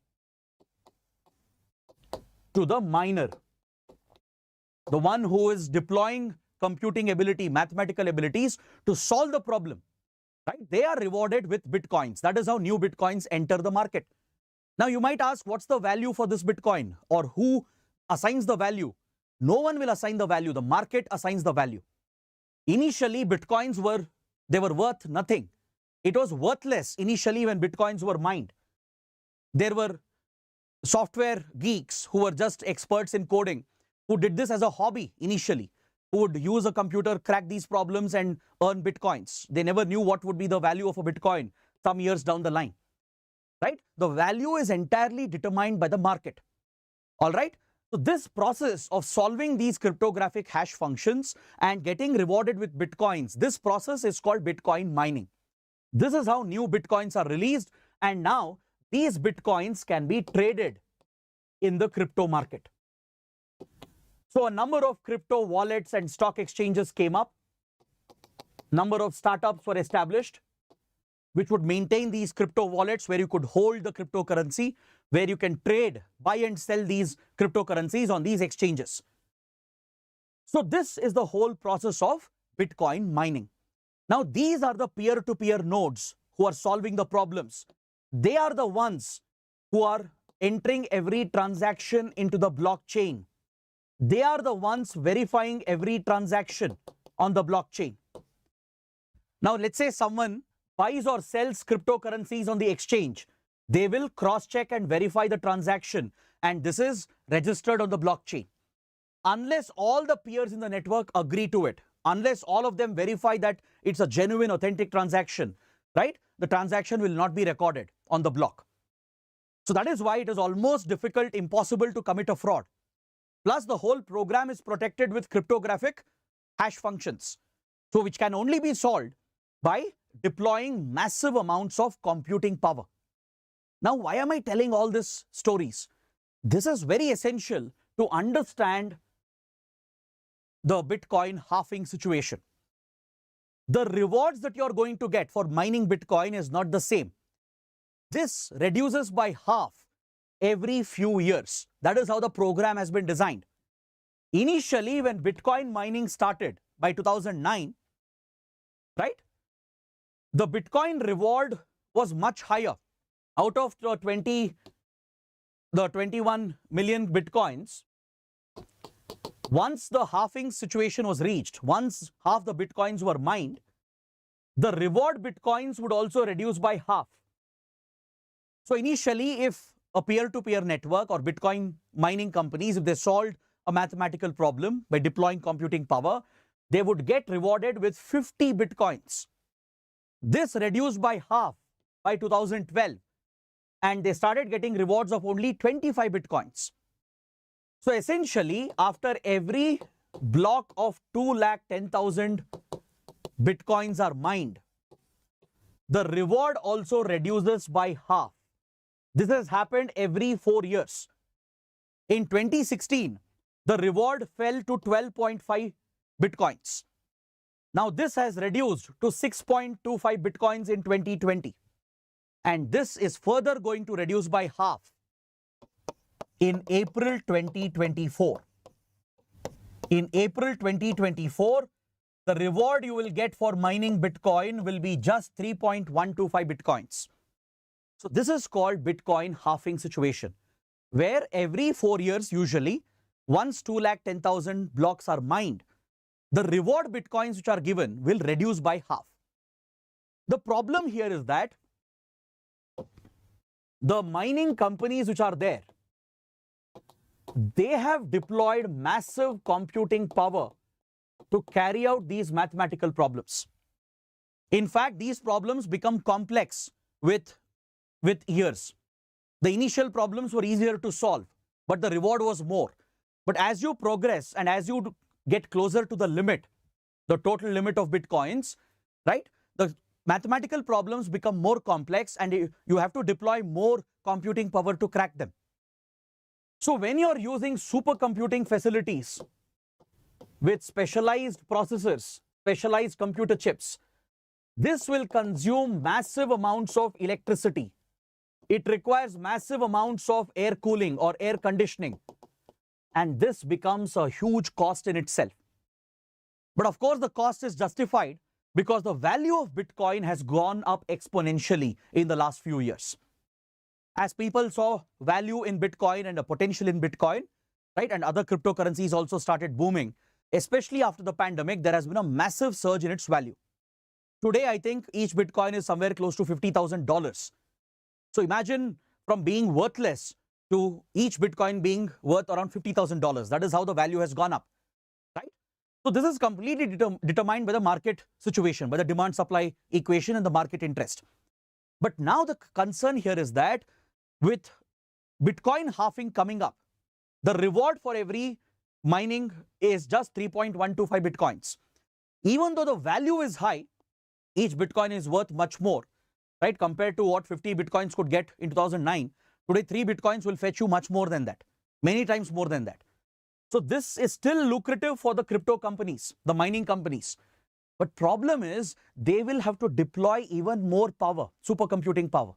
[SPEAKER 1] to the miner, the one who is deploying computing ability, mathematical abilities to solve the problem, right? They are rewarded with Bitcoins. That is how new Bitcoins enter the market. Now you might ask, what's the value for this Bitcoin, or who assigns the value? No one will assign the value. The market assigns the value. Initially, Bitcoins were worth nothing. It was worthless initially when Bitcoins were mined. There were software geeks who were just experts in coding, who did this as a hobby initially, who would use a computer, crack these problems and earn Bitcoins. They never knew what would be the value of a Bitcoin some years down the line, right? The value is entirely determined by the market. All right. So this process of solving these cryptographic hash functions and getting rewarded with Bitcoins, this process is called Bitcoin mining. This is how new Bitcoins are released, and now these Bitcoins can be traded in the crypto market. So a number of crypto wallets and stock exchanges came up. Number of startups were established which would maintain these crypto wallets where you could hold the cryptocurrency, where you can trade, buy and sell these cryptocurrencies on these exchanges. So this is the whole process of Bitcoin mining. Now these are the peer-to-peer nodes who are solving the problems. They are the ones who are entering every transaction into the blockchain. They are the ones verifying every transaction on the blockchain. Now let's say someone buys or sells cryptocurrencies on the exchange. They will cross-check and verify the transaction, and this is registered on the blockchain. Unless all the peers in the network agree to it, unless all of them verify that it's a genuine, authentic transaction, right? The transaction will not be recorded on the block. So that is why it is almost difficult, impossible to commit a fraud. Plus, the whole program is protected with cryptographic hash functions, so which can only be solved by deploying massive amounts of computing power. Now, why am I telling all these stories? This is very essential to understand the Bitcoin halving situation. The rewards that you're going to get for mining Bitcoin is not the same. This reduces by half every few years. That is how the program has been designed. Initially, when Bitcoin mining started by 2009, right? The Bitcoin reward was much higher. Out of the 21 million Bitcoins, once the halving situation was reached, once half the Bitcoins were mined, the reward Bitcoins would also reduce by half. So initially, if a peer-to-peer network or Bitcoin mining companies, if they solved a mathematical problem by deploying computing power, they would get rewarded with 50 Bitcoins. This reduced by half by 2012, and they started getting rewards of only 25 Bitcoins. So essentially, after every block of 210,000 Bitcoins are mined, the reward also reduces by half. This has happened every 4 years. In 2016, the reward fell to 12.5 Bitcoins. Now this has reduced to 6.25 Bitcoins in 2020. And this is further going to reduce by half in April 2024. In April 2024, the reward you will get for mining Bitcoin will be just 3.125 Bitcoins. So this is called Bitcoin halving situation, where every 4 years usually, once 210,000 blocks are mined, the reward Bitcoins which are given will reduce by half. The problem here is that the mining companies which are there, they have deployed massive computing power to carry out these mathematical problems. In fact, these problems become complex with years. The initial problems were easier to solve, but the reward was more. But as you progress and as you get closer to the limit, the total limit of Bitcoins, right? The mathematical problems become more complex and you have to deploy more computing power to crack them. So when you're using supercomputing facilities with specialized processors, specialized computer chips, this will consume massive amounts of electricity. It requires massive amounts of air cooling or air conditioning. And this becomes a huge cost in itself. But of course, the cost is justified because the value of Bitcoin has gone up exponentially in the last few years. As people saw value in Bitcoin and a potential in Bitcoin, right, and other cryptocurrencies also started booming, especially after the pandemic, there has been a massive surge in its value. Today, I think each Bitcoin is somewhere close to $50,000. So imagine from being worthless to each Bitcoin being worth around $50,000. That is how the value has gone up, right? So this is completely determined by the market situation, by the demand-supply equation and the market interest. But now the concern here is that with Bitcoin halving coming up, the reward for every mining is just 3.125 Bitcoins. Even though the value is high, each Bitcoin is worth much more, right? Compared to what 50 Bitcoins could get in 2009, today 3 Bitcoins will fetch you much more than that, many times more than that. So this is still lucrative for the crypto companies, the mining companies. But problem is they will have to deploy even more power, supercomputing power.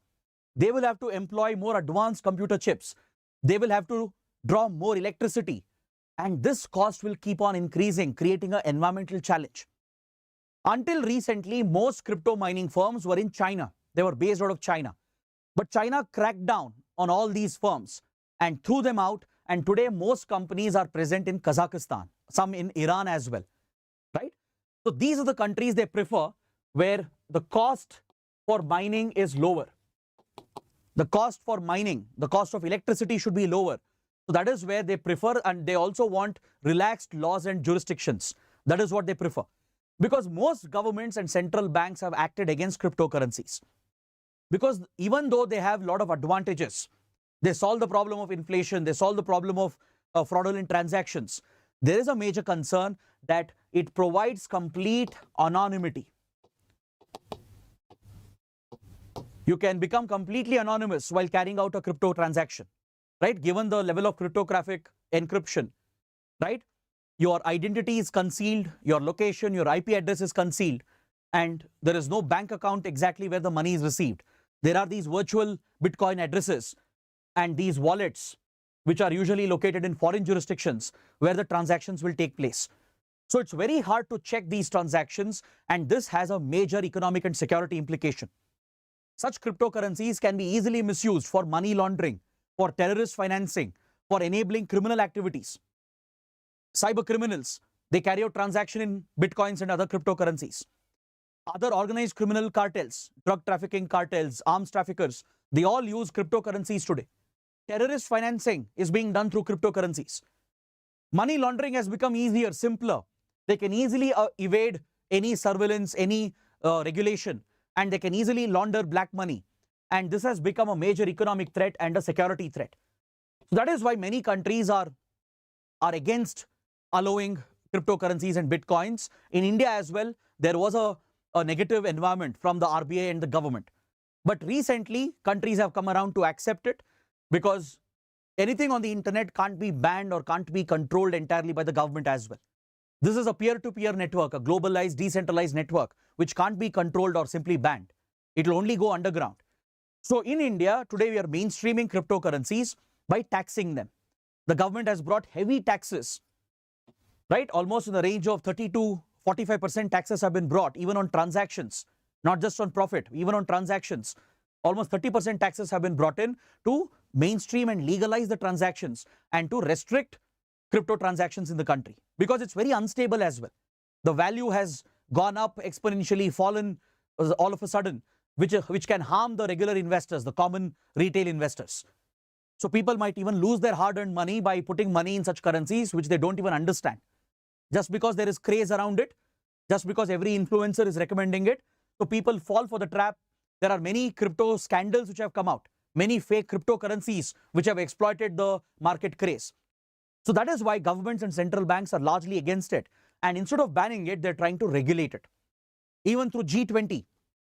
[SPEAKER 1] They will have to employ more advanced computer chips. They will have to draw more electricity. And this cost will keep on increasing, creating an environmental challenge. Until recently, most crypto mining firms were in China. They were based out of China. But China cracked down on all these firms and threw them out. And today, most companies are present in Kazakhstan, some in Iran as well, right? So these are the countries they prefer where the cost for mining is lower. The cost for mining, the cost of electricity should be lower. So that is where they prefer, and they also want relaxed laws and jurisdictions. That is what they prefer. Because most governments and central banks have acted against cryptocurrencies. Because even though they have a lot of advantages, they solve the problem of inflation, they solve the problem of fraudulent transactions, there is a major concern that it provides complete anonymity. You can become completely anonymous while carrying out a crypto transaction, right? Given the level of cryptographic encryption, right? Your identity is concealed, your location, your IP address is concealed, and there is no bank account exactly where the money is received. There are these virtual Bitcoin addresses and these wallets, which are usually located in foreign jurisdictions where the transactions will take place. So it's very hard to check these transactions, and this has a major economic and security implication. Such cryptocurrencies can be easily misused for money laundering, for terrorist financing, for enabling criminal activities. Cyber criminals, they carry out transactions in Bitcoins and other cryptocurrencies. Other organized criminal cartels, drug trafficking cartels, arms traffickers, they all use cryptocurrencies today. Terrorist financing is being done through cryptocurrencies. Money laundering has become easier, simpler. They can easily evade any surveillance, any regulation, and they can easily launder black money. And this has become a major economic threat and a security threat. So that is why many countries are against allowing cryptocurrencies and Bitcoins. In India as well, there was a negative environment from the RBI and the government. But recently, countries have come around to accept it because anything on the internet can't be banned or can't be controlled entirely by the government as well. This is a peer-to-peer network, a globalized, decentralized network, which can't be controlled or simply banned. It will only go underground. So in India, today we are mainstreaming cryptocurrencies by taxing them. The government has brought heavy taxes, right? Almost in the range of 30 to 45% taxes have been brought, even on transactions, not just on profit, even on transactions. Almost 30% taxes have been brought in to mainstream and legalize the transactions and to restrict crypto transactions in the country, because it's very unstable as well. The value has gone up exponentially, fallen all of a sudden, which can harm the regular investors, the common retail investors. So people might even lose their hard-earned money by putting money in such currencies which they don't even understand. Just because there is craze around it, just because every influencer is recommending it, so people fall for the trap. There are many crypto scandals which have come out, many fake cryptocurrencies which have exploited the market craze. So that is why governments and central banks are largely against it. And instead of banning it, they're trying to regulate it. even through G20.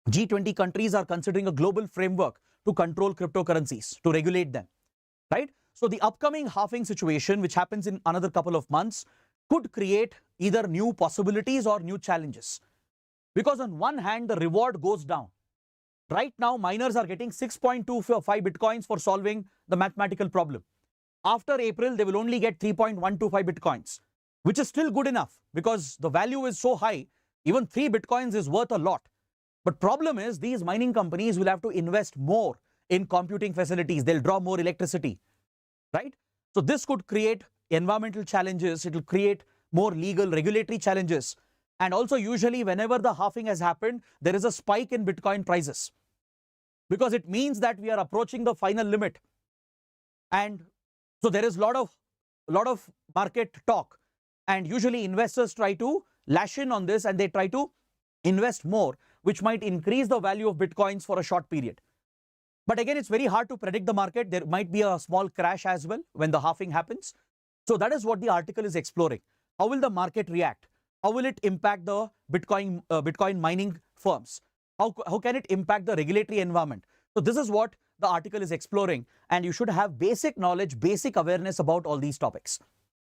[SPEAKER 1] G20 countries are considering a global framework to control cryptocurrencies, to regulate them, right? So the upcoming halving situation, which happens in another couple of months, could create either new possibilities or new challenges. Because on one hand, the reward goes down. Right now, miners are getting 6.25 bitcoins for solving the mathematical problem. After April, they will only get 3.125 bitcoins, which is still good enough because the value is so high. Even 3 bitcoins is worth a lot. But problem is, these mining companies will have to invest more in computing facilities. They'll draw more electricity, right? So this could create environmental challenges. It will create more legal, regulatory challenges. And also, usually, whenever the halving has happened, there is a spike in Bitcoin prices, because it means that we are approaching the final limit. And so there is a lot of market talk. And usually investors try to lash in on this and they try to invest more, which might increase the value of Bitcoins for a short period. But again, it's very hard to predict the market. There might be a small crash as well when the halving happens. So that is what the article is exploring. How will the market react? How will it impact the Bitcoin mining firms? How can it impact the regulatory environment? So this is what the article is exploring, and you should have basic knowledge, basic awareness about all these topics.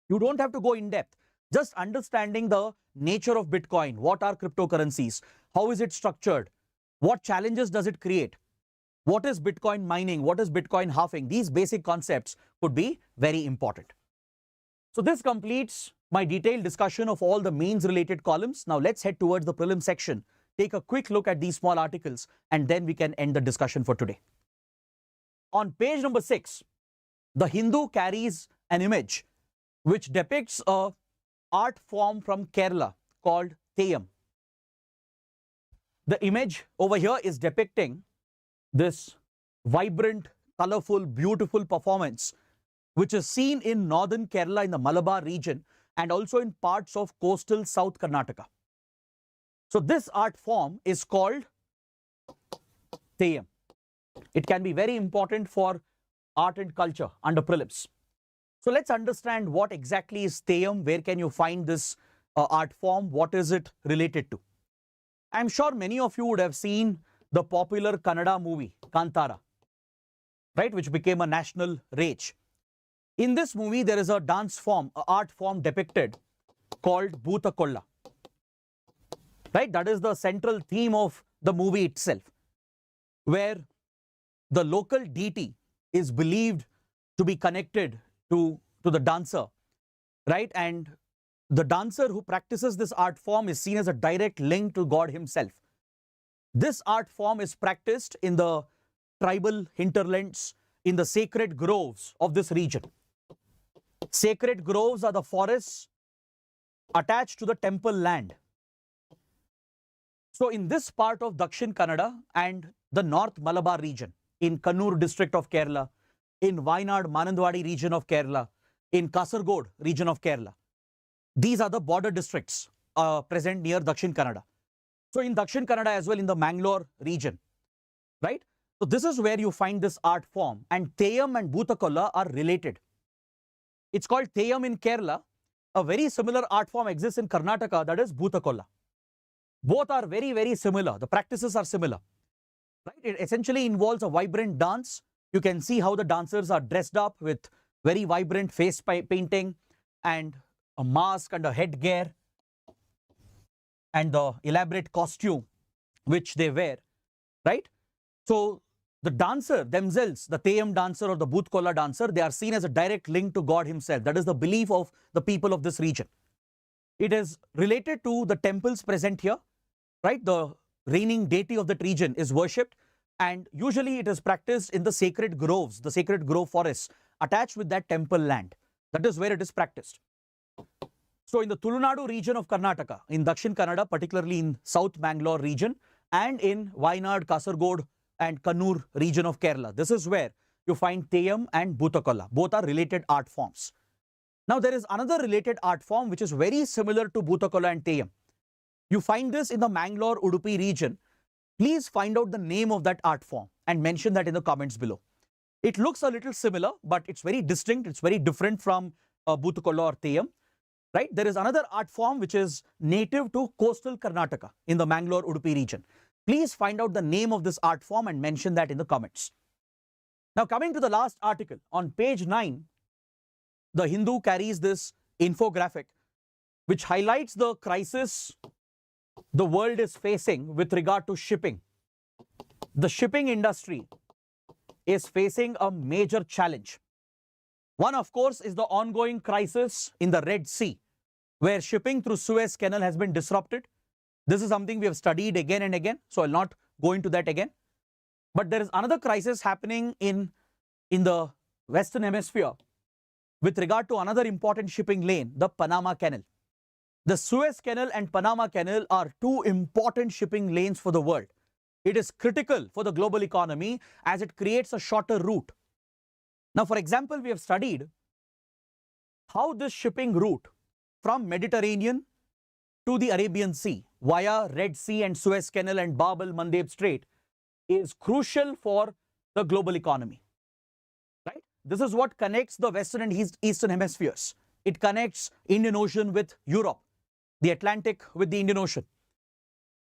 [SPEAKER 1] You don't have to go in depth. Just understanding the nature of Bitcoin, what are cryptocurrencies, how is it structured, what challenges does it create, what is Bitcoin mining, what is Bitcoin halving, these basic concepts could be very important. So this completes my detailed discussion of all the means related columns. Now let's head towards the prelim section, take a quick look at these small articles, and then we can end the discussion for today. On page number 6, the Hindu carries an image which depicts a art form from Kerala called Theyyam. The image over here is depicting this vibrant, colorful, beautiful performance which is seen in northern Kerala in the Malabar region and also in parts of coastal South Karnataka. So this art form is called Theyyam. It can be very important for art and culture under prelims. So let's understand what exactly is Theyyam, where can you find this art form, what is it related to. I'm sure many of you would have seen the popular Kannada movie, Kantara, right, which became a national rage. In this movie, there is a dance form, an art form depicted called Bhutakolla, right? That is the central theme of the movie itself, where the local deity is believed to be connected to the dancer, right? And the dancer who practices this art form is seen as a direct link to God himself. This art form is practiced in the tribal hinterlands, in the sacred groves of this region. Sacred groves are the forests attached to the temple land. So in this part of Dakshin Kannada and the North Malabar region, in Kannur district of Kerala, in Wayanad Manandwadi region of Kerala, in Kasargod region of Kerala, these are the border districts present near Dakshin Kannada. So in Dakshin Kannada as well, in the Mangalore region, right? So this is where you find this art form, and Theyyam and Bhutakolla are related. It's called Theyyam in Kerala. A very similar art form exists in Karnataka, that is Bhutakolla. Both are very, very similar. The practices are similar, right? It essentially involves a vibrant dance. You can see how the dancers are dressed up with very vibrant face painting and a mask and a headgear and the elaborate costume which they wear, right? So the dancer themselves, the Theyyam dancer or the Bhutakolla dancer, they are seen as a direct link to God himself. That is the belief of the people of this region. It is related to the temples present here, right? The reigning deity of that region is worshipped, and usually it is practiced in the sacred groves, the sacred grove forests attached with that temple land. That is where it is practiced. So in the Tulunadu region of Karnataka, in Dakshin Kannada, particularly in South Mangalore region, and in Wayanad, Kasargod and Kannur region of Kerala, this is where you find Theyyam and Bhutakolla. Both are related art forms. Now there is another related art form which is very similar to Bhutakolla and Theyyam. You find this in the Mangalore Udupi region. Please find out the name of that art form and mention that in the comments below. It looks a little similar, but it's very distinct. It's very different from Bhutakolla or Theyyam. right? There is another art form which is native to coastal Karnataka in the Mangalore-Udupi region. Please find out the name of this art form and mention that in the comments. Now coming to the last article, on page 9, the Hindu carries this infographic which highlights the crisis the world is facing with regard to shipping. The shipping industry is facing a major challenge. One, of course, is the ongoing crisis in the Red Sea, where shipping through Suez Canal has been disrupted. This is something we have studied again and again, so I'll not go into that again. But there is another crisis happening in the Western Hemisphere with regard to another important shipping lane, the Panama Canal. The Suez Canal and Panama Canal are two important shipping lanes for the world. It is critical for the global economy as it creates a shorter route. Now, for example, we have studied how this shipping route from Mediterranean to the Arabian Sea via Red Sea and Suez Canal and Bab el-Mandeb Strait is crucial for the global economy. Right? This is what connects the Western and Eastern hemispheres. It connects Indian Ocean with Europe, the Atlantic with the Indian Ocean.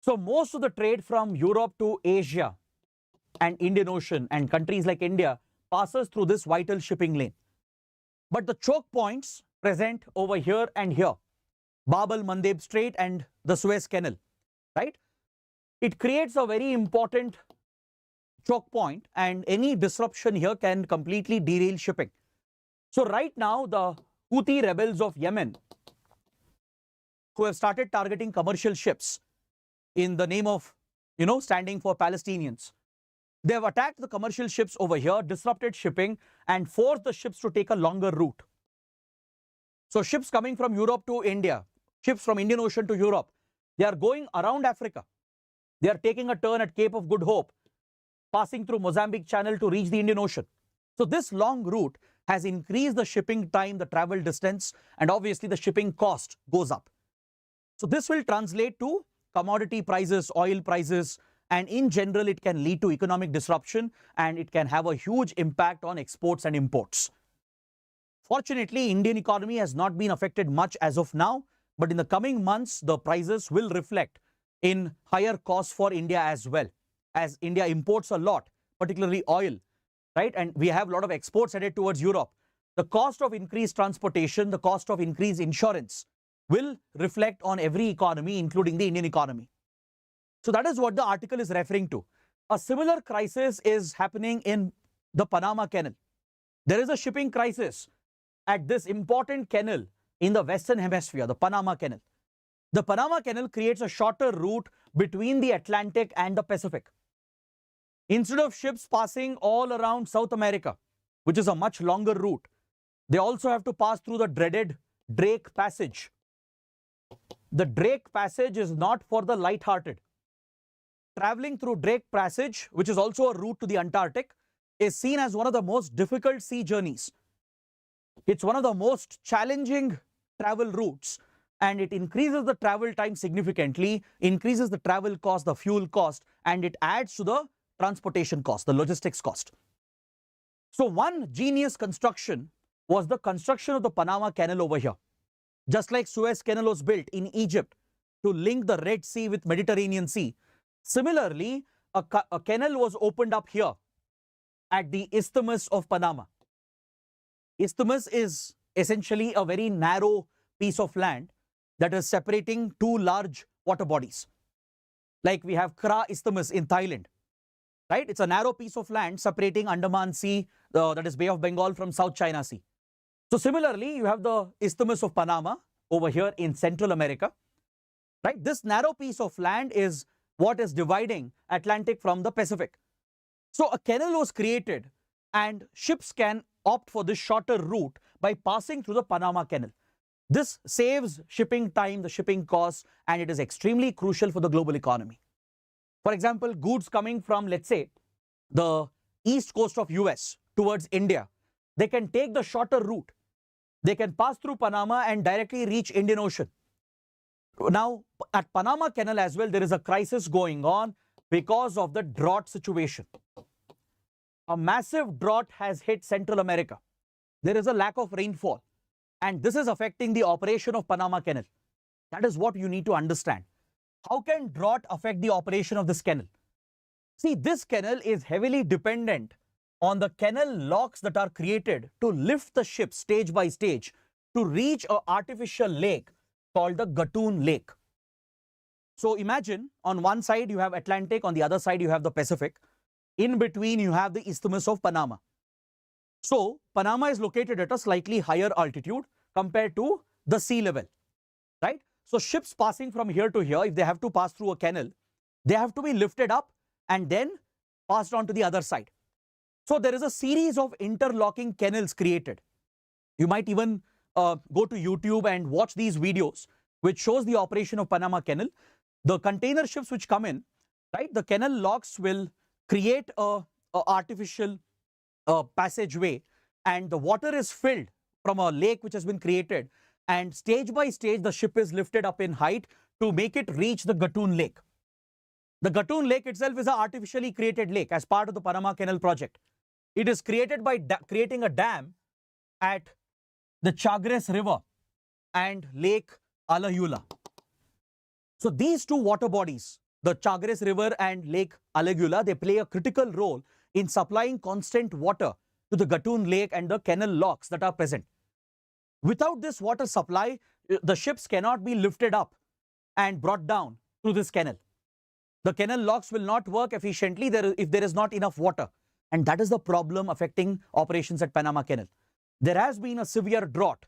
[SPEAKER 1] So most of the trade from Europe to Asia and Indian Ocean and countries like India passes through this vital shipping lane. But the choke points present over here and here, Bab el-Mandeb Strait and the Suez Canal, right? It creates a very important choke point, and any disruption here can completely derail shipping. So right now, the Houthi rebels of Yemen, who have started targeting commercial ships in the name of, standing for Palestinians, they have attacked the commercial ships over here, disrupted shipping, and forced the ships to take a longer route. So ships coming from Europe to India, ships from Indian Ocean to Europe, they are going around Africa. They are taking a turn at Cape of Good Hope, passing through Mozambique Channel to reach the Indian Ocean. So this long route has increased the shipping time, the travel distance, and obviously the shipping cost goes up. So this will translate to commodity prices, oil prices, and in general, it can lead to economic disruption and it can have a huge impact on exports and imports. Fortunately, Indian economy has not been affected much as of now, but in the coming months, the prices will reflect in higher costs for India as well, as India imports a lot, particularly oil, right? And we have a lot of exports headed towards Europe. The cost of increased transportation, the cost of increased insurance will reflect on every economy, including the Indian economy. So that is what the article is referring to. A similar crisis is happening in the Panama Canal. There is a shipping crisis at this important canal in the Western Hemisphere, the Panama Canal. The Panama Canal creates a shorter route between the Atlantic and the Pacific. Instead of ships passing all around South America, which is a much longer route, they also have to pass through the dreaded Drake Passage. The Drake Passage is not for the light-hearted. Traveling through Drake Passage, which is also a route to the Antarctic, is seen as one of the most difficult sea journeys. It's one of the most challenging travel routes, and it increases the travel time significantly, increases the travel cost, the fuel cost, and it adds to the transportation cost, the logistics cost. So one genius construction was the construction of the Panama Canal over here. Just like Suez Canal was built in Egypt to link the Red Sea with Mediterranean Sea, similarly, a canal was opened up here at the Isthmus of Panama. Isthmus is essentially a very narrow piece of land that is separating two large water bodies. Like we have Kra Isthmus in Thailand, right? It's a narrow piece of land separating Andaman Sea, that is Bay of Bengal, from South China Sea. So similarly, you have the Isthmus of Panama over here in Central America, right? This narrow piece of land is what is dividing Atlantic from the Pacific. So a canal was created and ships can opt for this shorter route by passing through the Panama Canal. This saves shipping time, the shipping costs, and it is extremely crucial for the global economy. For example, goods coming from, let's say, the east coast of US towards India, they can take the shorter route. They can pass through Panama and directly reach Indian Ocean. Now, at Panama Canal as well, there is a crisis going on because of the drought situation. A massive drought has hit Central America. There is a lack of rainfall. And this is affecting the operation of Panama Canal. That is what you need to understand. How can drought affect the operation of this canal? See, this canal is heavily dependent on the canal locks that are created to lift the ship stage by stage to reach an artificial lake called the Gatun Lake. So imagine on one side you have Atlantic, on the other side you have the Pacific. In between you have the Isthmus of Panama. So Panama is located at a slightly higher altitude compared to the sea level, right? So ships passing from here to here, if they have to pass through a canal, they have to be lifted up and then passed on to the other side. So there is a series of interlocking canals created. You might even go to YouTube and watch these videos which shows the operation of Panama Canal. The container ships which come in, right, the canal locks will create a artificial passageway, and the water is filled from a lake which has been created, and stage by stage the ship is lifted up in height to make it reach the Gatun Lake. The Gatun Lake itself is an artificially created lake as part of the Panama Canal project. It is created by creating a dam at the Chagres River and Lake Alayula. So these two water bodies, the Chagres River and Lake Alayula, they play a critical role in supplying constant water to the Gatun Lake and the canal locks that are present. Without this water supply, the ships cannot be lifted up and brought down through this canal. The canal locks will not work efficiently if there is not enough water. And that is the problem affecting operations at Panama Canal. There has been a severe drought.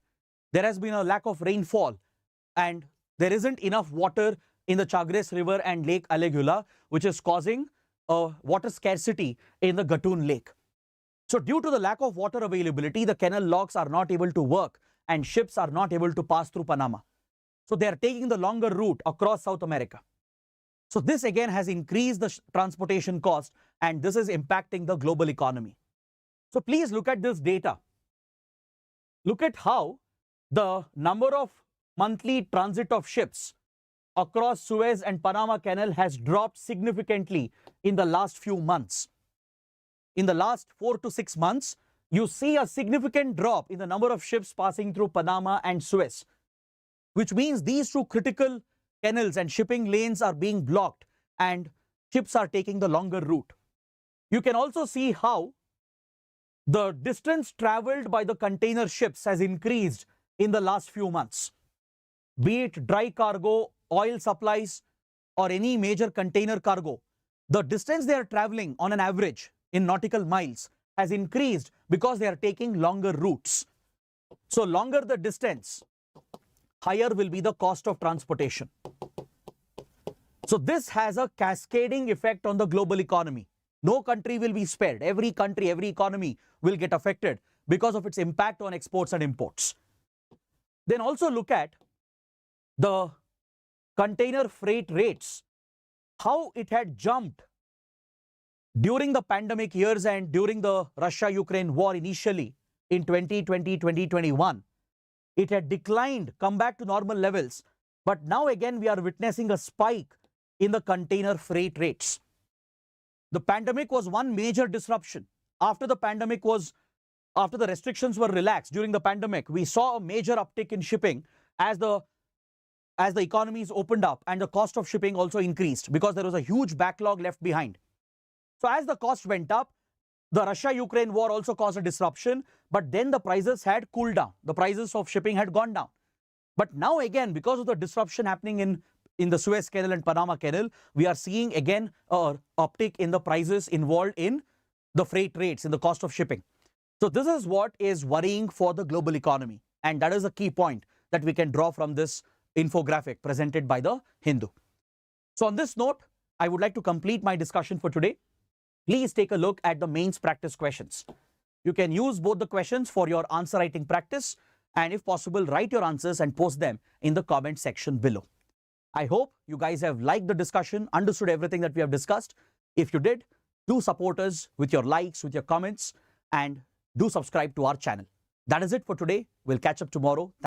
[SPEAKER 1] There has been a lack of rainfall. And there isn't enough water in the Chagres River and Lake Alayula, which is causing a water scarcity in the Gatun Lake. So due to the lack of water availability, the canal locks are not able to work and ships are not able to pass through Panama. So they are taking the longer route across South America. So this again has increased the transportation cost, and this is impacting the global economy. So please look at this data. Look at how the number of monthly transit of ships across Suez and Panama Canal has dropped significantly in the last few months. In the last 4 to 6 months, you see a significant drop in the number of ships passing through Panama and Suez, which means these two critical canals and shipping lanes are being blocked and ships are taking the longer route. You can also see how the distance traveled by the container ships has increased in the last few months. Be it dry cargo, oil supplies, or any major container cargo, the distance they are traveling on an average in nautical miles has increased because they are taking longer routes. So longer the distance, higher will be the cost of transportation. So this has a cascading effect on the global economy. No country will be spared. Every country, every economy will get affected because of its impact on exports and imports. Then also look at the container freight rates, how it had jumped during the pandemic years and during the Russia-Ukraine war initially in 2020, 2021. It had declined, come back to normal levels. But now again, we are witnessing a spike in the container freight rates. The pandemic was one major disruption. After the restrictions were relaxed during the pandemic, we saw a major uptick in shipping as the economies opened up, and the cost of shipping also increased because there was a huge backlog left behind. So as the cost went up, the Russia-Ukraine war also caused a disruption, but then the prices had cooled down. The prices of shipping had gone down. But now again, because of the disruption happening in the Suez Canal and Panama Canal, we are seeing again an uptick in the prices involved in the freight rates, in the cost of shipping. So this is what is worrying for the global economy. And that is a key point that we can draw from this infographic presented by the Hindu. So on this note, I would like to complete my discussion for today. Please take a look at the mains practice questions. You can use both the questions for your answer writing practice, and if possible, write your answers and post them in the comment section below. I hope you guys have liked the discussion, understood everything that we have discussed. If you did, do support us with your likes, with your comments, and do subscribe to our channel. That is it for today. We'll catch up tomorrow.